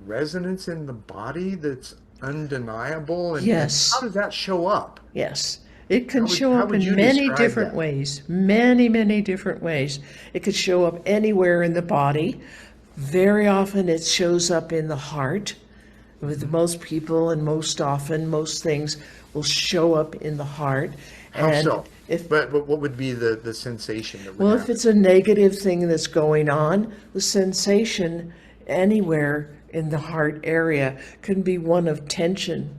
resonance in the body that's undeniable? And how Yes. does that show up? Yes. It can show How up would in you many describe different that? ways, many, many different ways. It could show up anywhere in the body. Very often it shows up in the heart. With Mhm. most people, and most often, most things will show up in the heart. How And so? if, But what would be the sensation that would well, if happen? it's a negative thing that's going on, the sensation anywhere in the heart area can be one of tension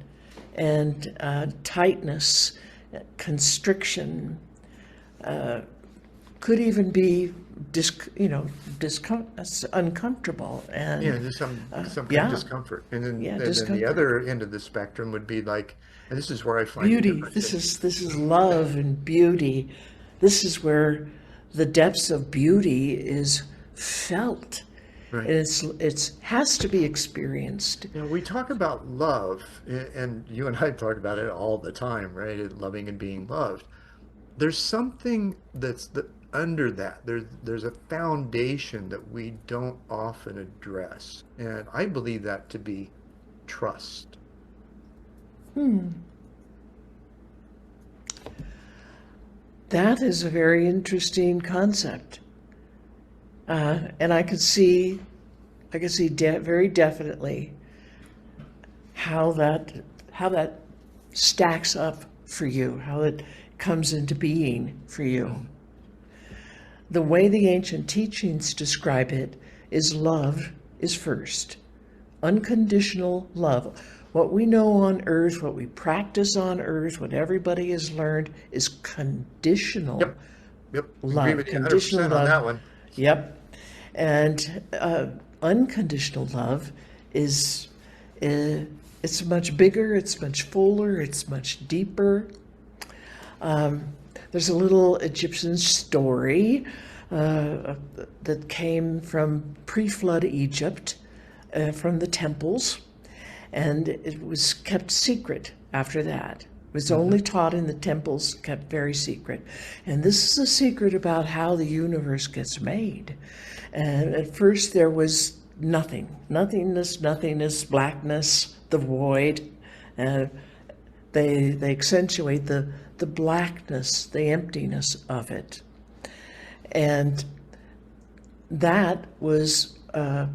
and tightness, constriction, could even be uncomfortable, Yeah, and just some kind of yeah, discomfort. yeah, And then the discomfort. other end of the spectrum would be like, and this is where I find the Beauty. difference in, This is love and beauty. This is where the depths of beauty is felt, right. and it's has to be experienced. You know, we talk about love, and you and I talk about it all the time, right? Loving and being loved. There's something that's under that. There's a foundation that we don't often address, and I believe that to be trust. That is a very interesting concept, and I can see very definitely how that stacks up for you, how it comes into being for you. The way the ancient teachings describe it is love is first. Unconditional love. What we know on earth, what we practice on earth, what everybody has learned is conditional Yep, yep. Agree love. with you Conditional 100% on love. that one. Yep. And unconditional love is, it's much bigger, it's much fuller, it's much deeper. There's a little Egyptian story that came from pre-flood Egypt, from the temples, and it was kept secret after that. It was Hmm. only taught in the temples, kept very secret. And this is a secret about how the universe gets made. And at first there was nothing, nothingness, blackness, the void. Uh, they accentuate the blackness, the emptiness of it. And that was a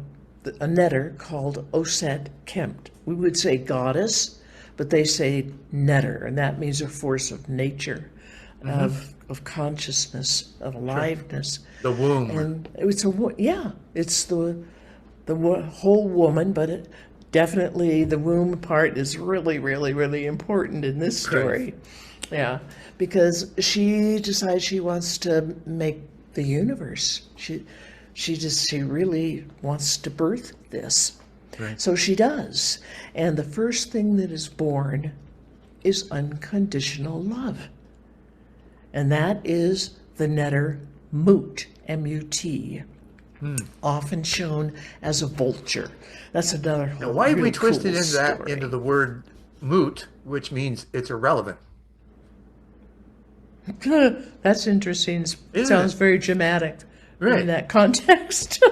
netter called Oset Kempt. We would say goddess, but they say netter, and that means a force of nature, Hmm. of consciousness, of Sure. aliveness. The womb. And it's the whole woman, but definitely the womb part is really, really, really important in this Right. story. Yeah, because she decides she wants to make the universe. She really wants to birth this. Right. So she does. And the first thing that is born is unconditional love. And that is the netter Mut, M-U-T, Hmm. often shown as a vulture. That's another Now, why have we real twisted cool into that into story. the word moot, which means it's irrelevant, That's interesting. isn't Sounds it? very dramatic in Right. that context.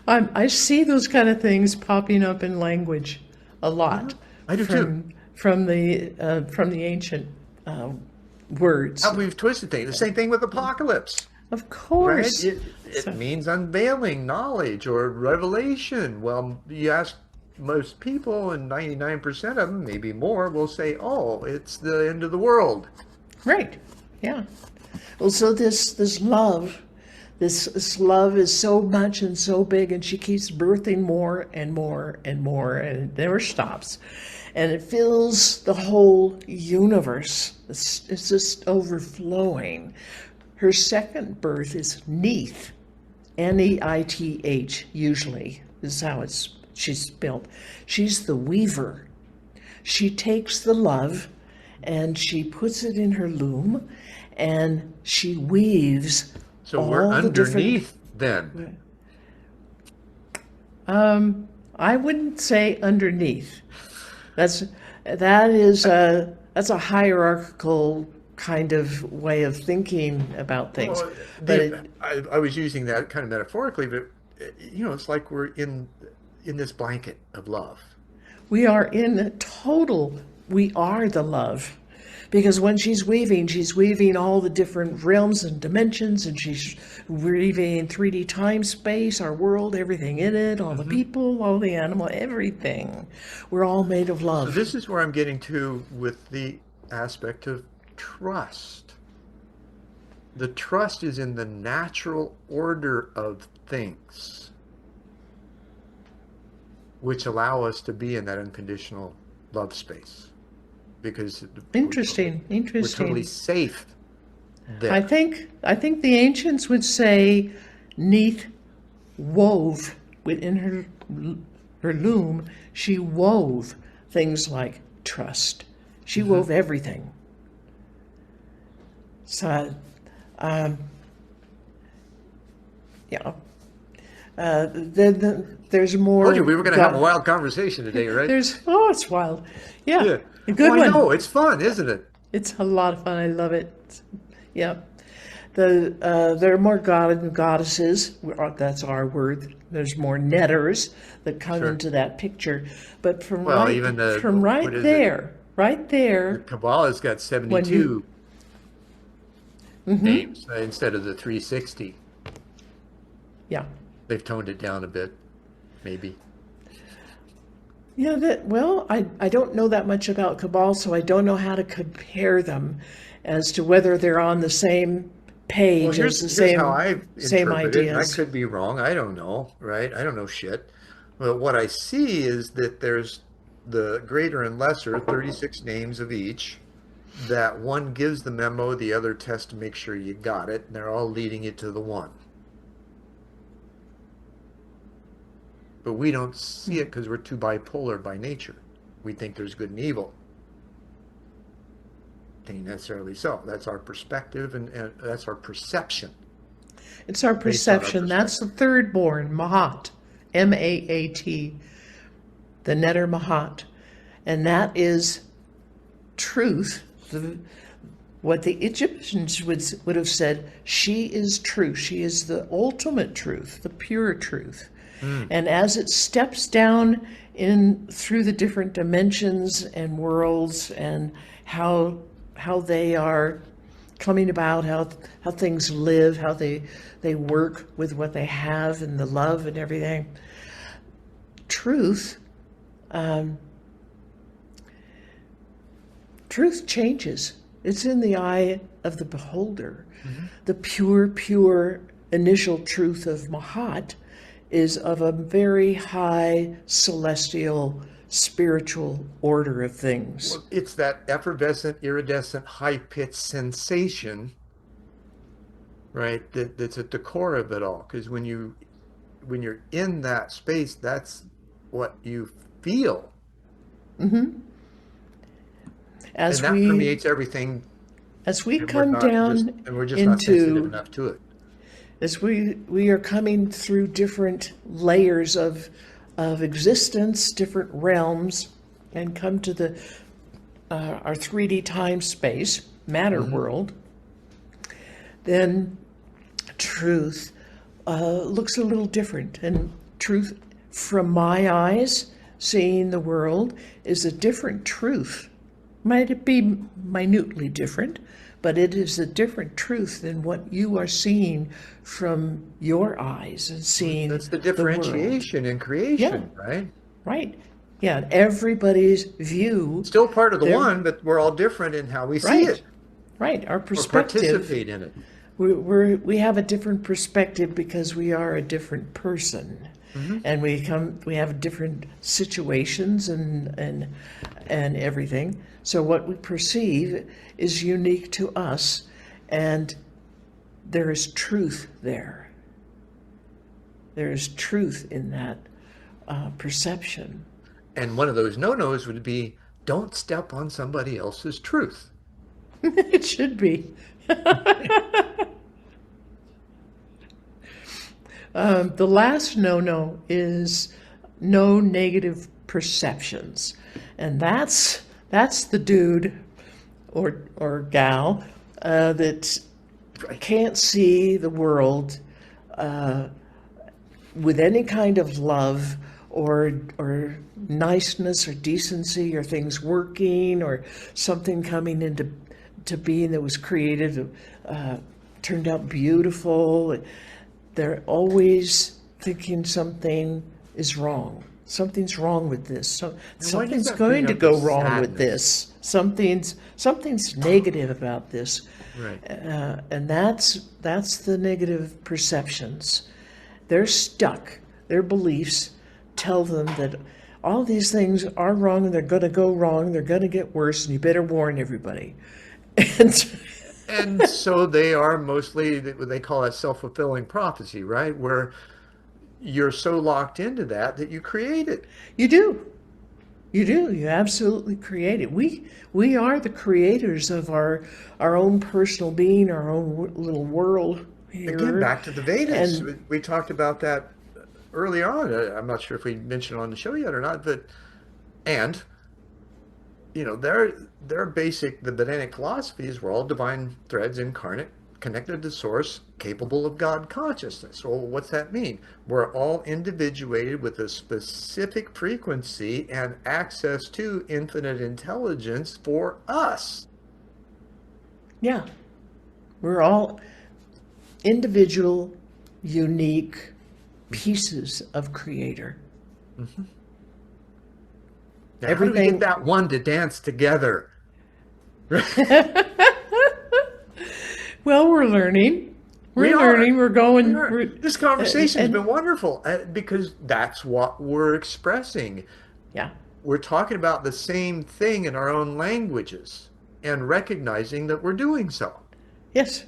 I see those kind of things popping up in language a lot I do too. from the ancient words. How we've twisted things. The same thing with apocalypse, Of right? course. It So, means unveiling knowledge or revelation. Well, you ask most people, and 99% of them, maybe more, will say, "Oh, it's the end of the world." right. Yeah. Well, so this love, this love is so much and so big, and she keeps birthing more and more and more, and it never stops, and it fills the whole universe. It's just overflowing. Her second birth is Neith, Neith. Usually is how she's spelled. She's the weaver. She takes the love and she puts it in her loom and she weaves So we're all the different. underneath then. I wouldn't say underneath. That's that's a hierarchical kind of way of thinking about things. Well, But it, I was using that kind of metaphorically, but it's like we're in this blanket of love. we are in total. We are the love. Because when she's weaving all the different realms and dimensions, and she's weaving 3D time, space, our world, everything in it, all the Hmm. people, all the animal, everything. We're all made of So love. this is where I'm getting to with the aspect of trust. The trust is in the natural order of things, which allow us to be in that unconditional love space because Interesting, we're totally interesting. safe I there. think I think the ancients would say Neith wove within her loom. She wove things like trust. She Hmm. wove everything. So, um, yeah. There's Told more. you we were going to have a God, wild conversation today, right? it's wild. Yeah, Yeah. a Oh, good I know. one. It's fun, isn't it? It's a lot of fun. I love it. Yeah. There are more god and goddesses. That's our word. There's more netters that come Sure. into that picture. But Well, even from what right is it? there, right The there, Kabbalah's got when you 72 names instead of the 360. yeah. They've toned it down a bit, maybe. Yeah, I don't know that much about Cabal, so I don't know how to compare them as to whether they're on the same Well, page as the here's how I same interpret it, and I ideas. could be wrong. I don't know, right? I don't know shit. But what I see is that there's the greater and lesser, 36 names of each, that one gives the memo, the other tests to make sure you got it, and they're all leading you to the one. But we don't see it because we're too bipolar by nature. We think there's good and evil. Ain't necessarily so. That's our perspective and that's our perception It's our based on our perception. That's the perspective. third born, Mahat, Maat, the Netter Mahat. And that is truth. What the Egyptians would have said, she is truth. She is the ultimate truth, the pure truth. Mm. And as it steps down in through the different dimensions and worlds and how they are coming about, how things live, how they work with what they have and the love and everything. Truth, um, truth changes. It's in the eye of the beholder. Hmm. The pure initial truth of Mahat is of a very high celestial spiritual order of things. Well, it's that effervescent, iridescent, high-pitched sensation, right? That's at the core of it all. Because when you're in that space, that's what you feel, and As that we permeates everything as we And we're come not just, down and we're just not sensitive into, enough to it. as we are coming through different layers of existence, different realms, and come to the our 3D time space matter Hmm. world, then truth looks a little different. And truth, from my eyes, seeing the world, is a different truth. Might it be minutely different, but it is a different truth than what you are seeing from your eyes and seeing That's the the world. differentiation in Yeah, creation, right? right. Yeah, everybody's view, Still part of the their, one, but we're all different in how we see right, it right, our or perspective. participate in it. We have a different perspective because we are a different person, Hmm. and we have different situations and everything. So what we perceive is unique to us, and there is truth there. There is truth in that perception. And one of those no-nos would be don't step on somebody else's truth. It should be. The last no-no is no negative perceptions, and that's the dude or gal that Right. can't see the world with any kind of love or niceness or decency or things working or something coming into to being that was created, turned out beautiful. They're always thinking something is wrong. Something's wrong with this. So And why does something's that bring going to up the go wrong with sadness? this. Something's negative about this, Right. and that's the negative perceptions. They're stuck. Their beliefs tell them that all these things are wrong and they're going to go wrong. They're going to get worse, and you better warn everybody. And And so they are mostly what they call that self-fulfilling prophecy, right? Where you're so locked into that you create it. you do. You do. You absolutely create it. We are the creators of our own personal being, our own little world Again, here, back to the Vedas. and We talked about that early on. I'm not sure if we mentioned it on the show yet or not, but and their basic the Vedanic philosophies were all divine threads incarnate, connected to source, capable of God consciousness. Well, what's that mean? We're all individuated with a specific frequency and access to infinite intelligence for us. yeah, we're all individual, unique pieces of creator. Mhm. Now, how do we get Everything. that one to dance together? Well, we're learning. We We're are. learning. We're We going. are. We're This conversation's been and wonderful because that's what we're expressing. yeah. We're talking about the same thing in our own languages and recognizing that we're doing so. Yes.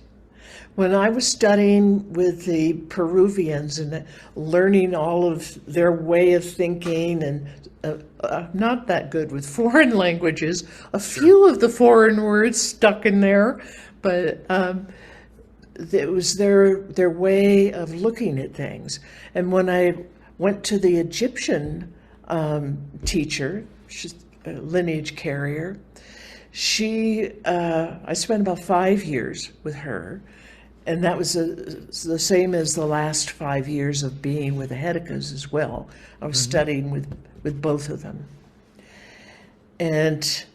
When I was studying with the Peruvians and learning all of their way of thinking, and I'm not that good with foreign languages, a Sure. few of the foreign words stuck in there, but it was their way of looking at things. And when I went to the Egyptian teacher, she's a lineage carrier, I spent about 5 years with her, and that was the same as the last 5 years of being with the Hedicas as well. I was Hmm. studying with both of them. And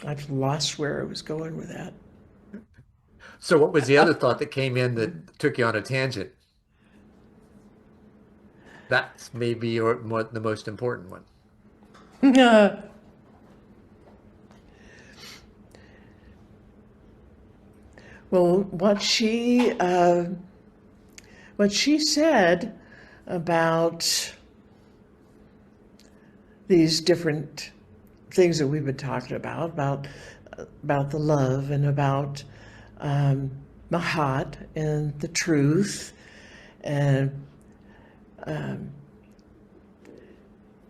I've lost where I was going with that. So, what was the other thought that came in that took you on a tangent? That's maybe the most important one. Well, what she said about these different things that we've been talking about the love and about Mahat and the truth, and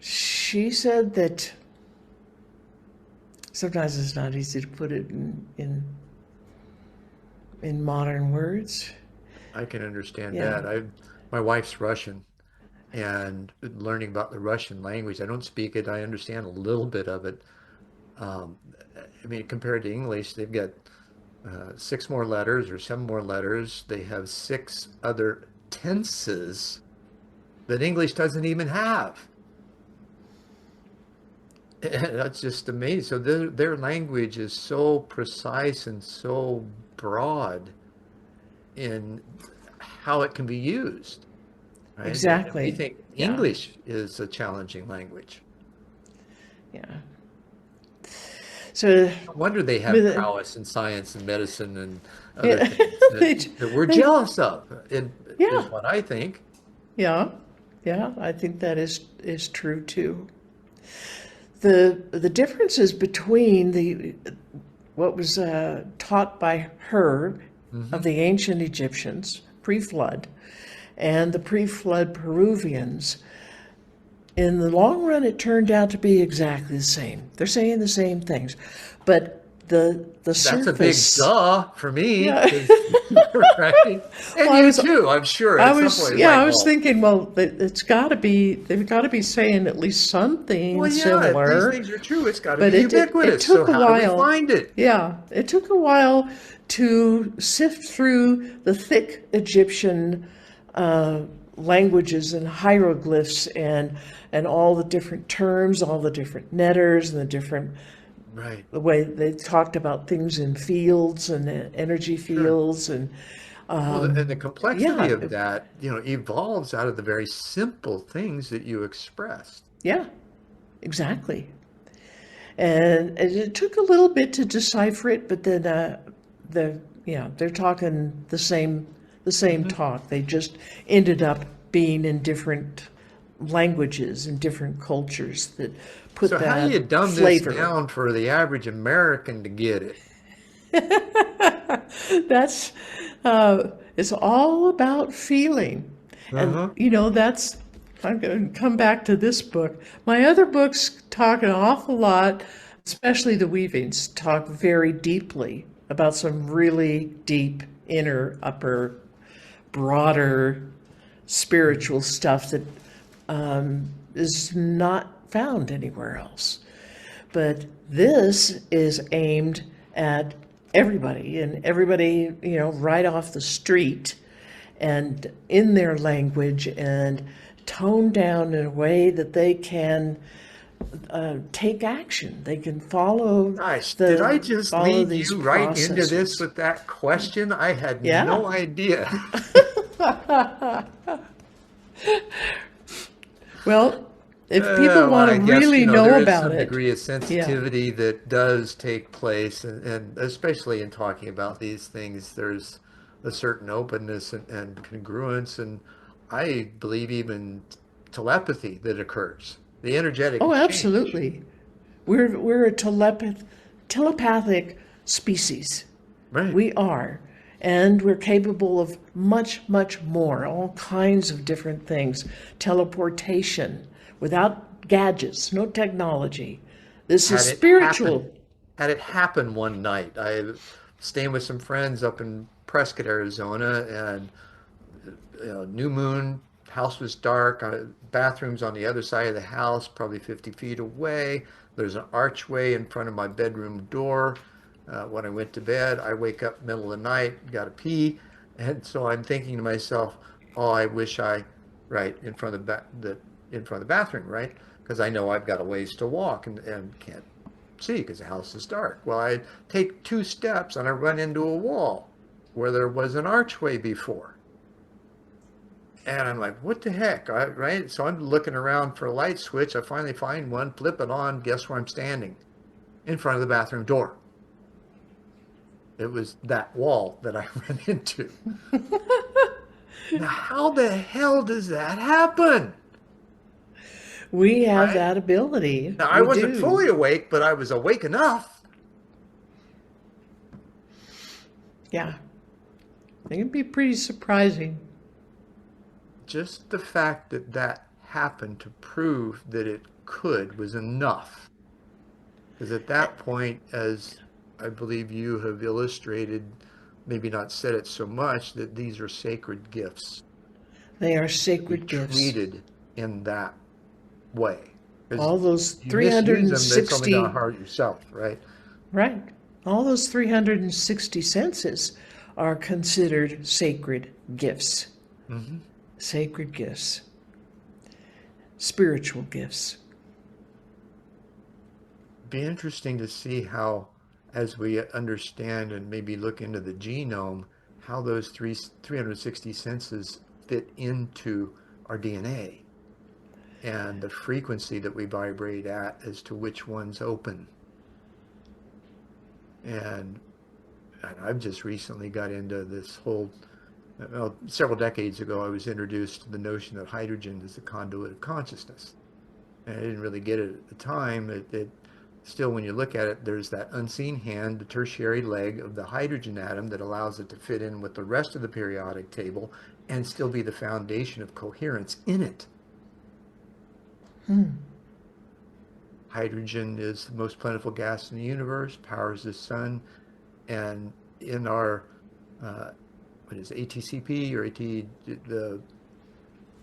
she said that sometimes it's not easy to put it in modern words. I can understand Yeah. that. My wife's Russian, and learning about the Russian language, I don't speak it. I understand a little bit of it. Um, I mean, compared to English, they've got six more letters or seven more letters. They have six other tenses that English doesn't even have. And that's just amazing. So their language is so precise and so broad in how it can be used, right? And we Exactly. think Yeah. English is a challenging language. Yeah. So No wonder they have with prowess in science and medicine and other yeah, things they, that we're they, jealous of, yeah, is what I think. yeah, yeah. I think that is true too. The differences between the what was taught by her Hmm. of the ancient Egyptians pre-flood and the pre-flood Peruvians, in the long run, it turned out to be exactly the same. They're saying the same things, but the That's a big surface, duh for me, yeah. 'cause, right? And Well, you too, I'm sure. At some point, it's yeah, like, I was well, thinking, well, it's got to be, they've got to be saying at least something yeah, if these similar, things are true, it's got to be but it ubiquitous. So took a how do we while. find it? Yeah, it took a while to sift through the thick Egyptian uh, languages and hieroglyphs and all the different terms, all the different letters and Right. the way they talked about things in fields and energy Sure. fields and Well, and the complexity yeah, of that, evolves out of the very simple things that you expressed. yeah, exactly. And it took a little bit to decipher it, but then they're talking the same Hmm. talk. They just ended up being in different languages and different cultures that put So how do that you dumb this flavor. down for the average American to get it? That's it's all about feeling, and Uh-huh. that's. I'm going to come back to this book. My other books talk an awful lot, especially the weavings, talk very deeply about some really deep inner, upper, broader spiritual stuff that is not found anywhere else. But this is aimed at everybody and everybody, right off the street and in their language and toned down in a way that they can take action. They can Gosh, did I just follow lead these you right into this processes. with that question? I had Yeah. no idea. Well, if people Well, want to I guess, really there know is about some it, degree of yeah. sensitivity that does take place, and especially in talking about these things, there's a certain openness and congruence, and I believe even telepathy that occurs, the energetic Oh, exchange. absolutely. We're a telepathic species. Right. We are. And we're capable of much, much more, all kinds of different things. Teleportation without gadgets, no technology. This is Had it happen, spiritual. had it happen one night, I was staying with some friends up in Prescott, Arizona, and new moon, house was dark, bathrooms on the other side of the house, probably 50 feet away. There's an archway in front of my bedroom door. When I went to bed, I wake up middle of the night, got to pee, and so I'm thinking to myself, oh, I wish right in front of in front of the bathroom, right? Because I know I've got a ways to walk and can't see because the house is dark. Well, I take two steps and I run into a wall where there was an archway before. And I'm like, what the heck? Right? So I'm looking around for a light switch. I finally find one, flip it on. Guess where I'm standing? In front of the bathroom door. It was that wall that I ran into. Now, how the hell does that happen? We have Right? that ability. Now, I We wasn't fully do. awake, but I was awake enough. Yeah. It can be pretty surprising. Just the fact that that happened to prove that it could was enough. Because at that point, as I believe you have illustrated, maybe not said it so much, that these are sacred gifts They are to be sacred gifts. treated in that way. Because All those you misuse them, it's only going to 360, hurt yourself, right? right? All those 360 senses are considered sacred gifts. Hmm. Sacred gifts. Spiritual gifts. Be interesting to see how, as we understand and maybe look into the genome, how those 360 senses fit into our DNA and the frequency that we vibrate at as to which one's open. And, and I've just recently got into this whole, well, several decades ago, I was introduced to the notion that hydrogen is the conduit of consciousness. And I didn't really get it at the time. It still, when you look at it, there's that unseen hand, the tertiary leg of the hydrogen atom that allows it to fit in with the rest of the periodic table and still be the foundation of coherence in it. Hydrogen is the most plentiful gas in the universe, powers the sun, and in our what is it, ATCP or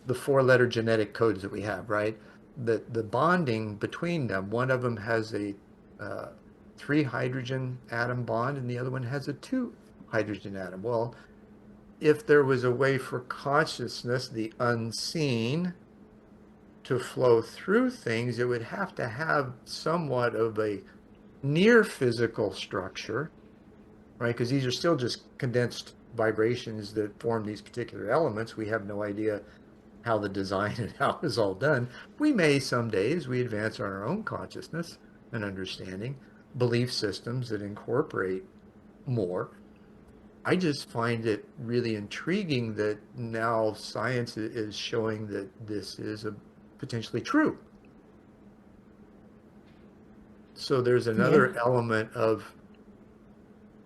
the four-letter genetic codes that we have, right? The bonding between them, one of them has a three hydrogen atom bond and the other one has a two hydrogen atom. Well, if there was a way for consciousness, the unseen, to flow through things, it would have to have somewhat of a near physical structure, right? Because these are still just condensed vibrations that form these particular elements. We have no idea how the design and how it's all done. We may someday, as we advance on our own consciousness and understanding, belief systems that incorporate more. I just find it really intriguing that now science is showing that this is potentially true. So there's Yeah. another element of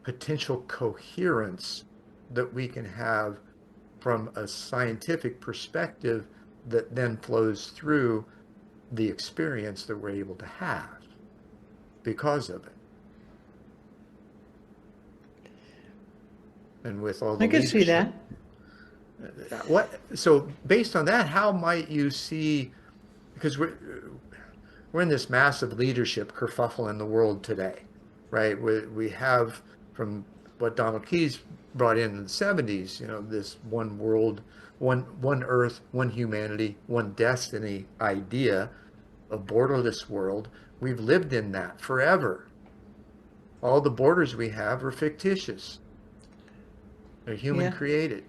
potential coherence that we can have from a scientific perspective that then flows through the experience that we're able to have because of it. And with all the I can see leadership. that. So based on that, how might you see, because we're in this massive leadership kerfuffle in the world today, right? We have, from what Donald Keyes brought in the 70s, this one world, one earth, one humanity, one destiny idea, a borderless world. We've lived in that forever. All the borders we have are fictitious. They're human Yeah. created.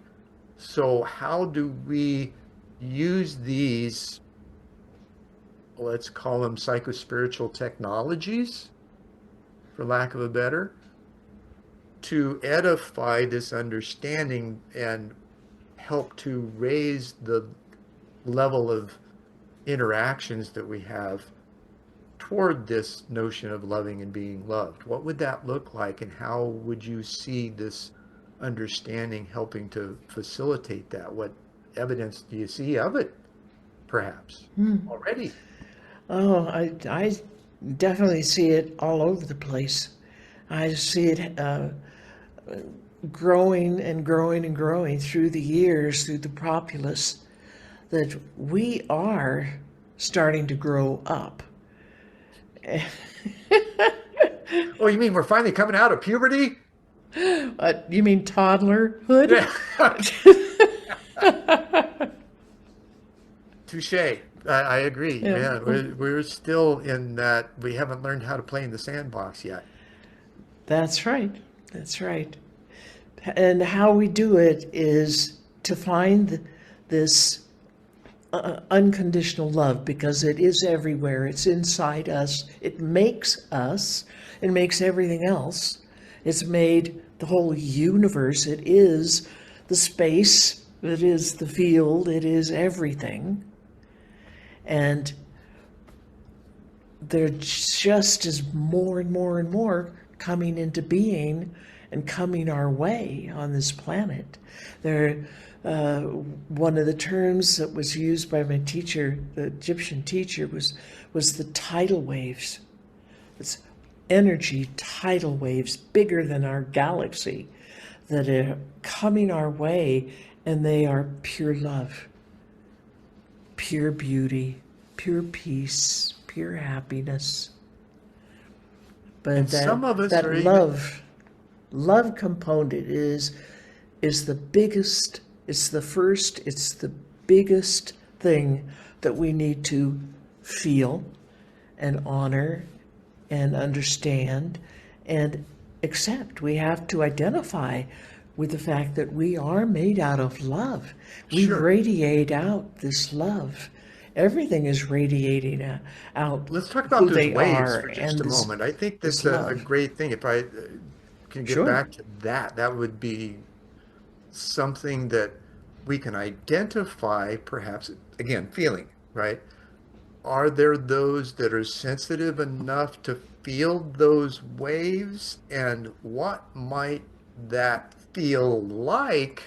So how do we use these, let's call them psychospiritual technologies, for lack of a better, to edify this understanding and help to raise the level of interactions that we have toward this notion of loving and being loved? What would that look like, and how would you see this understanding helping to facilitate that? What evidence do you see of it, perhaps, already? Oh, I definitely see it all over the place. I see it growing and growing and growing through the years, through the populace, that we are starting to grow up. Oh, you mean we're finally coming out of puberty? You mean toddlerhood? Yeah. Touche. I agree. Yeah, Yeah, we're still in that. We haven't learned how to play in the sandbox yet. that's right. That's right. And how we do it is to find this unconditional love, because it is everywhere. It's inside us. It makes us. It makes everything else. It's made the whole universe. It is the space. It is the field. It is everything. And there just is more and more and more coming into being and coming our way on this planet. One of the terms that was used by my teacher, the Egyptian teacher, was the tidal waves. It's energy tidal waves bigger than our galaxy that are coming our way, and they are pure love, pure beauty, pure peace, pure happiness. But And some of us that are even, love component is the biggest, it's the first, it's the biggest thing that we need to feel and honor and understand and accept. We have to identify with the fact that we are made out of love. We sure. radiate out this love. Everything is radiating out Let's talk about who those they waves are for just and a moment. I think this that's a love. great thing. If I can get Sure. back to that, that would be something that we can identify, perhaps, again, feeling, right? Are there those that are sensitive enough to feel those waves? And what might that feel like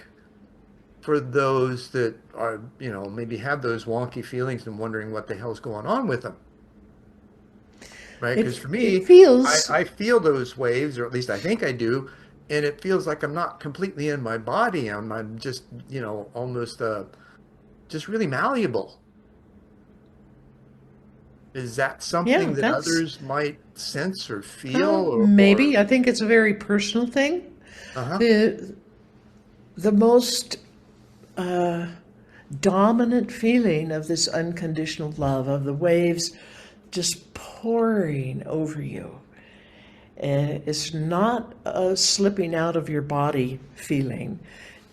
for those that are, maybe have those wonky feelings and wondering what the hell's going on with them? Right? Because for It me, feels, I feel those waves, or at least I think I do, and it feels like I'm not completely in my body. I'm just, almost just really malleable. Is that yeah, something that that's, others might sense or feel or maybe. I think it's a very personal thing. uh-huh. The, the most dominant feeling of this unconditional love, of the waves just pouring over you. And it's not a slipping out of your body feeling.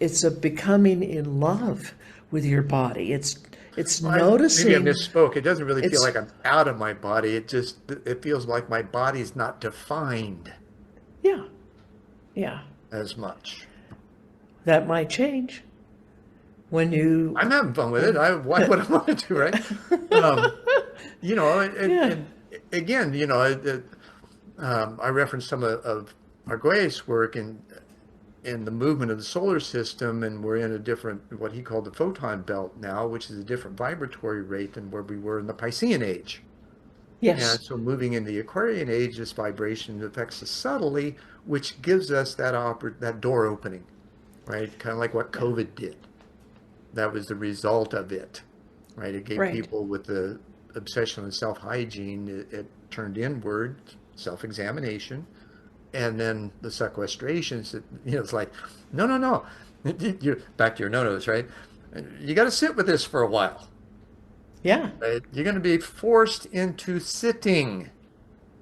It's a becoming in love with your body. It's Maybe I noticing. misspoke. It doesn't really feel It's like I'm out of my body. It feels like my body's not defined yeah, yeah. as much. That might change when I'm you having fun with it. when Why would I want to do, right? Um, yeah. and again, I referenced some of Arguelles' work in the movement of the solar system, and we're in a different, what he called the photon belt now, which is a different vibratory rate than where we were in the Piscean age. And Yes. so moving in the Aquarian age, this vibration affects us subtly, which gives us that door opening, right? Kind of like what Yeah. COVID did. That was the result of it, right? It gave Right. people with the obsession with self-hygiene, it turned inward, self-examination, and then the sequestrations. It's like, no, no, no. You're back to your no-nos, right? You got to sit with this for a while, Yeah. right? You're going to be forced into sitting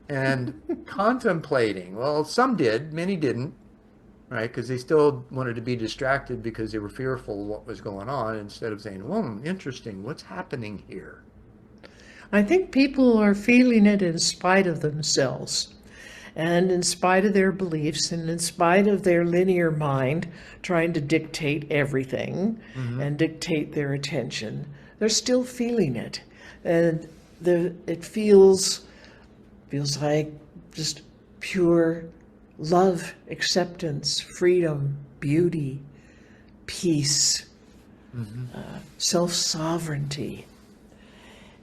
and contemplating. Well, some did, many didn't, right? Because they still wanted to be distracted because they were fearful of what was going on instead of saying, "Well, interesting, what's happening here?" I think people are feeling it in spite of themselves and in spite of their beliefs and in spite of their linear mind trying to dictate everything Hmm. and dictate their attention. They're still feeling it. And it feels like just pure love, acceptance, freedom, beauty, peace, Hmm. self-sovereignty.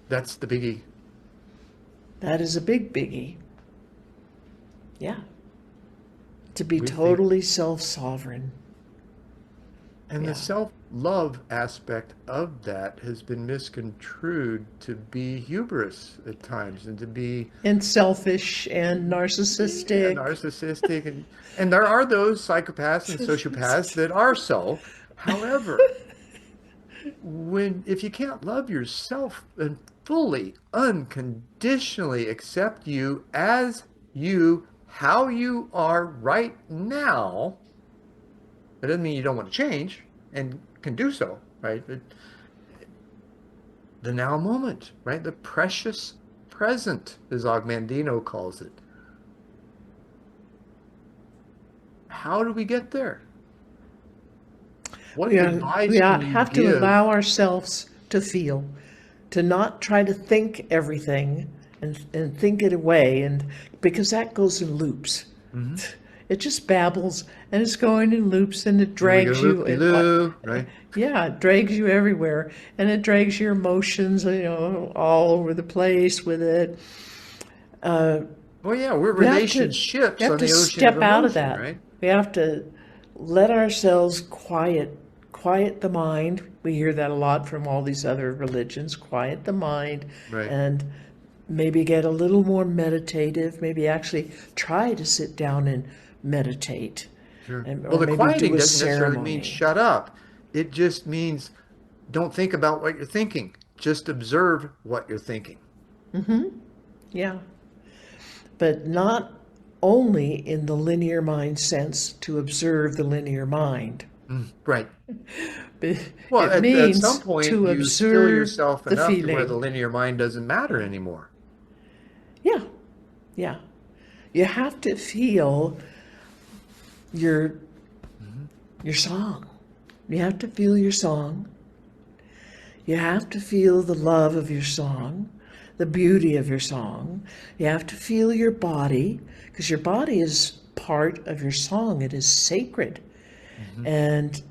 That's the biggie. That is a big biggie. Yeah. To be We think, totally self-sovereign. and the Yeah. self-love aspect of that has been misconstrued to be hubris at times and to be, And selfish and yeah, narcissistic. narcissistic, and there are those psychopaths and sociopaths that are so. However, if you can't love yourself and fully unconditionally accept you as you, how you are right now, that doesn't mean you don't want to change and can do so, right? The now moment, right? The precious present, as Ogmandino calls it. How do we get there? What advice can you Have to give? allow ourselves to feel, to not try to think everything and think it away, and because that goes in loops. Hmm. It just babbles and it's going in loops and it Here we go, drags you. loop-de-loo, right? Yeah, it drags you everywhere and it drags your emotions, all over the place with it. Well, Well, yeah, we're We have to we relationships have on to the ocean of step out of emotion, that. right? We have to let ourselves quiet the mind. We hear that a lot from all these other religions. Quiet the mind, Right. and maybe get a little more meditative. Maybe actually try to sit down and meditate, Sure. and Well, or the maybe do quieting a doesn't necessarily mean ceremony. shut up. It just means don't think about what you're thinking. Just observe what you're thinking. Yeah, but not only in the linear mind sense to observe the linear mind. Right. But Well, it at some means point, to you still observe yourself the enough to where the feeling. linear mind doesn't matter anymore. Yeah, yeah. You have to feel your your song. You have to feel your song. You have to feel the love of your song, the beauty of your song. You have to feel your body, because your body is part of your song. It is sacred. Hmm. And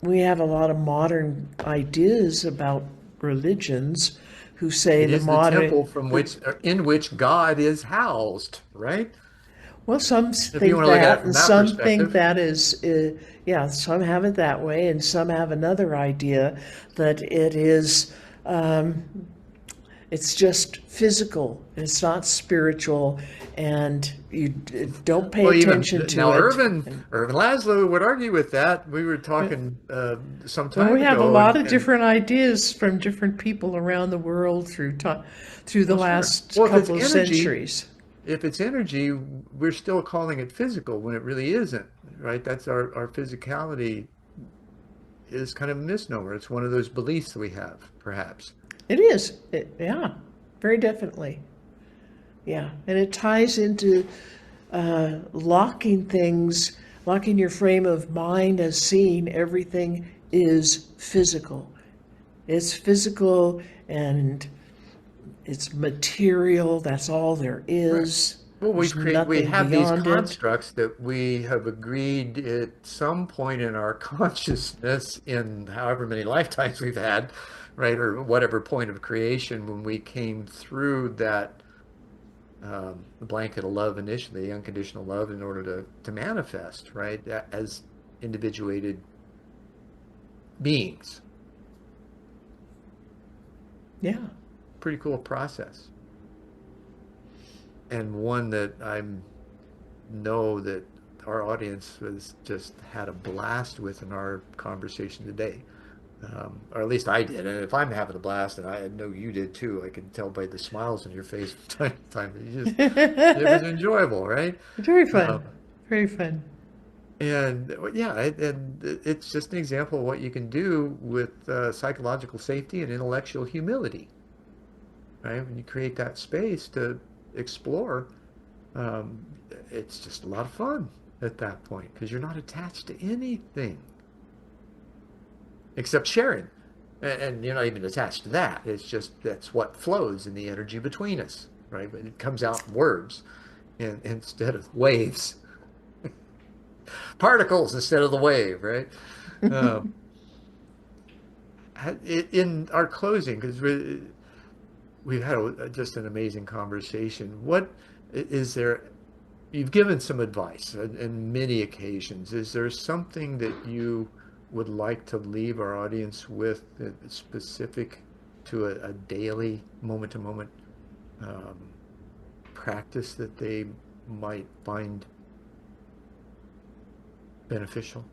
we have a lot of modern ideas about religions who say It the is the temple modern, from which, in which God is housed, right? well, some If you think want to look at it that, from and that some think perspective. that is, yeah, some have it that way, and some have another idea that it is, it's just physical, it's not spiritual, and you don't pay Well, even attention to now, it. Irvin Laszlo would argue with that. We were talking some Well, time we have a ago, lot of and different ideas from different people around the world through the well, sure. last Well, couple of centuries. if it's energy, we're still calling it physical when it really isn't, right? That's our physicality is kind of a misnomer. It's one of those beliefs that we have, perhaps. It is, yeah, very definitely, yeah, and it ties into locking things, locking your frame of mind as seeing everything is physical. It's physical and it's material. That's all there Right. is. Well, There's we nothing have these beyond it. constructs that we have agreed at some point in our consciousness in however many lifetimes we've had, right? Or whatever point of creation when we came through that blanket of love initially, unconditional love in order to manifest, right? As individuated beings. Yeah. Pretty cool process. And one that I know that our audience has just had a blast with in our conversation today. Or at least I did. And if I'm having a blast, and I know you did too, I can tell by the smiles on your face from time to time. It was enjoyable, right? Very fun. Um, Very fun. and yeah, and it's just an example of what you can do with psychological safety and intellectual humility, right? When you create that space to explore, um, it's just a lot of fun at that point because you're not attached to anything except sharing. And you're not even attached to that. It's just that's what flows in the energy between us, right? But it comes out in words instead of waves, particles instead of the wave, right? Um, in our closing, because we've had just an amazing conversation. What is there? You've given some advice in many occasions. Is there something that you would like to leave our audience with specific to a daily, moment-to-moment um, practice that they might find beneficial?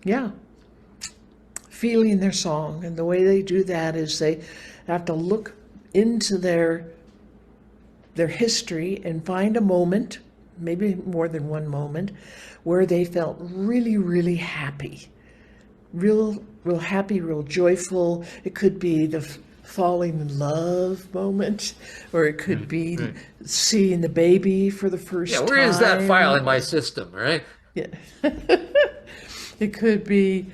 Yeah. Feeling their song. And the way they do that is they have to look into their history and find a moment, maybe more than one moment, where they felt really, really happy. Real happy, real joyful. It could be the falling in love moment, or it could Right, be right. seeing the baby for the Yeah, first where is that file time. in my system, right? Yeah. It could be,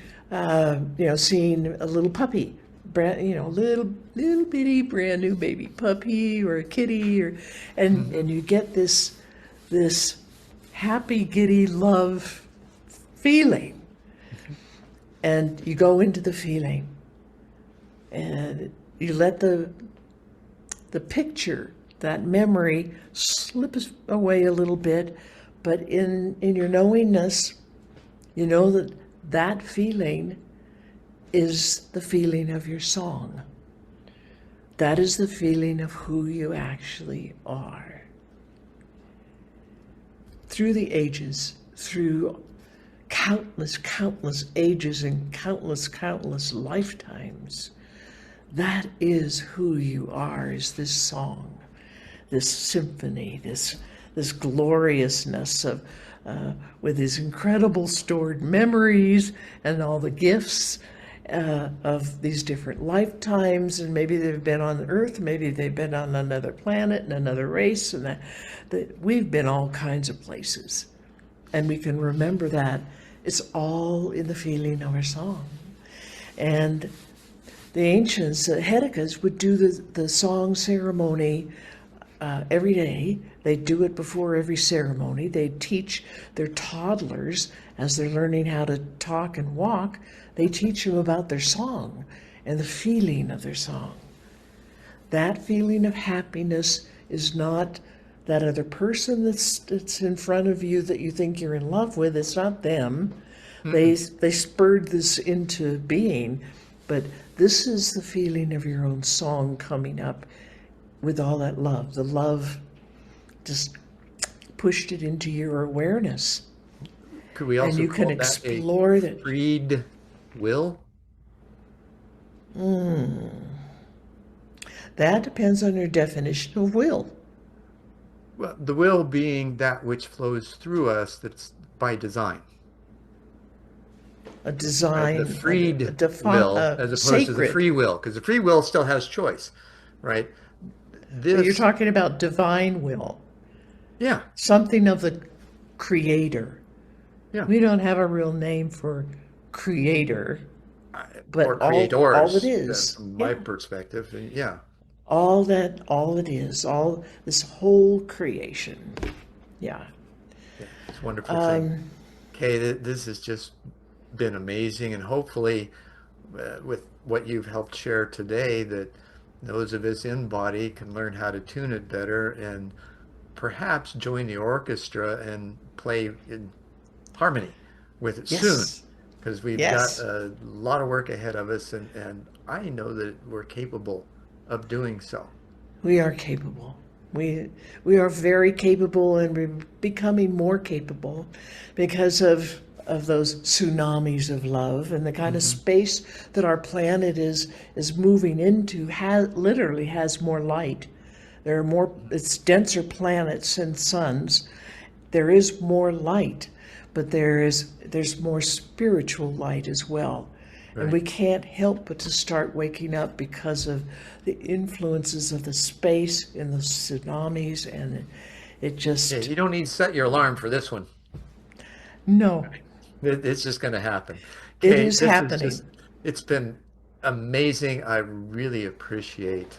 seeing a little puppy, little bitty brand new baby puppy or a kitty, Hmm. and you get this happy, giddy love feeling, and you go into the feeling, and you let the picture that memory slips away a little bit, but in your knowingness, you know that that feeling is the feeling of your song. That is the feeling of who you actually are. Through the ages, through countless ages and countless lifetimes, that is who you are, is this song, this symphony, this gloriousness of with these incredible stored memories and all the gifts of these different lifetimes, and maybe they've been on Earth, maybe they've been on another planet and another race, and that we've been all kinds of places, and we can remember that it's all in the feeling of our song. And the ancients, Hedekas, would do the song ceremony every day. They'd do it before every ceremony. They'd teach their toddlers, as they're learning how to talk and walk, they teach them about their song and the feeling of their song. That feeling of happiness is not that other person that's in front of you that you think you're in love with. It's not them. Mm-hmm. They spurred this into being, but this is the feeling of your own song coming up with all that love. The love just pushed it into your awareness. Could we also and you call can explore that a freed will? That depends on your definition of will. Well, the will being that which flows through us, that's by design. A design, right? The freed will, as opposed sacred. to the free will, because the free will still has choice, right? But you're talking about divine will. Yeah. Something of the creator. Yeah. We don't have a real name for creator, but or creators, all it is, from my perspective, and yeah. All it is, all this whole creation. Yeah. It's a wonderful thing. Kay, this has just been amazing, and hopefully with what you've helped share today, that those of us in body can learn how to tune it better and perhaps join the orchestra and play in harmony with it soon, because we've got a lot of work ahead of us, and I know that we're capable of doing so. We are capable. We are very capable, and we're becoming more capable because of those tsunamis of love, and the kind of space that our planet is moving into literally has more light. There are more, it's denser planets and suns. There is more light, but there's more spiritual light as well. Right. And we can't help but to start waking up because of the influences of the space and the tsunamis, and it just... Yeah, you don't need to set your alarm for this one. No. It's just going to happen. Kay, it is happening. It's been amazing. I really appreciate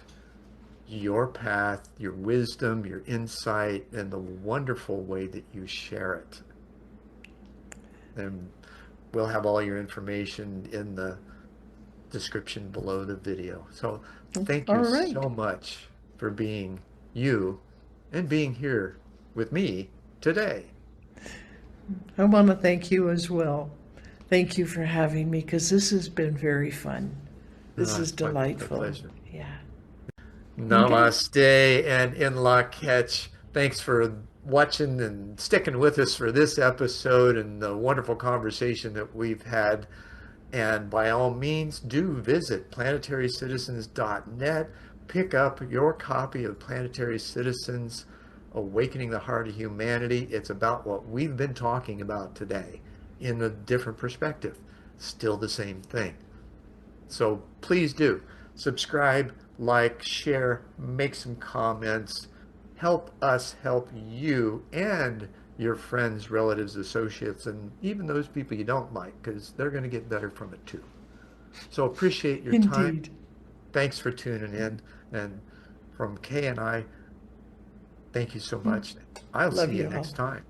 your path, your wisdom, your insight, and the wonderful way that you share it. And we'll have all your information in the description below the video. So thank you so much for being you and being here with me today. I want to thank you as well. Thank you for having me, because this has been very fun. This is delightful. My pleasure. Yeah. Namaste and in la catch. Thanks for watching and sticking with us for this episode and the wonderful conversation that we've had. And by all means, do visit planetarycitizens.net. Pick up your copy of Planetary Citizens, Awakening the Heart of Humanity. It's about what we've been talking about today in a different perspective. Still the same thing. So please do subscribe, like, share, make some comments. Help us help you and your friends, relatives, associates, and even those people you don't like, because they're going to get better from it too. So appreciate your time. Thanks for tuning in. And from Kay and I, thank you so much. I'll see you next time.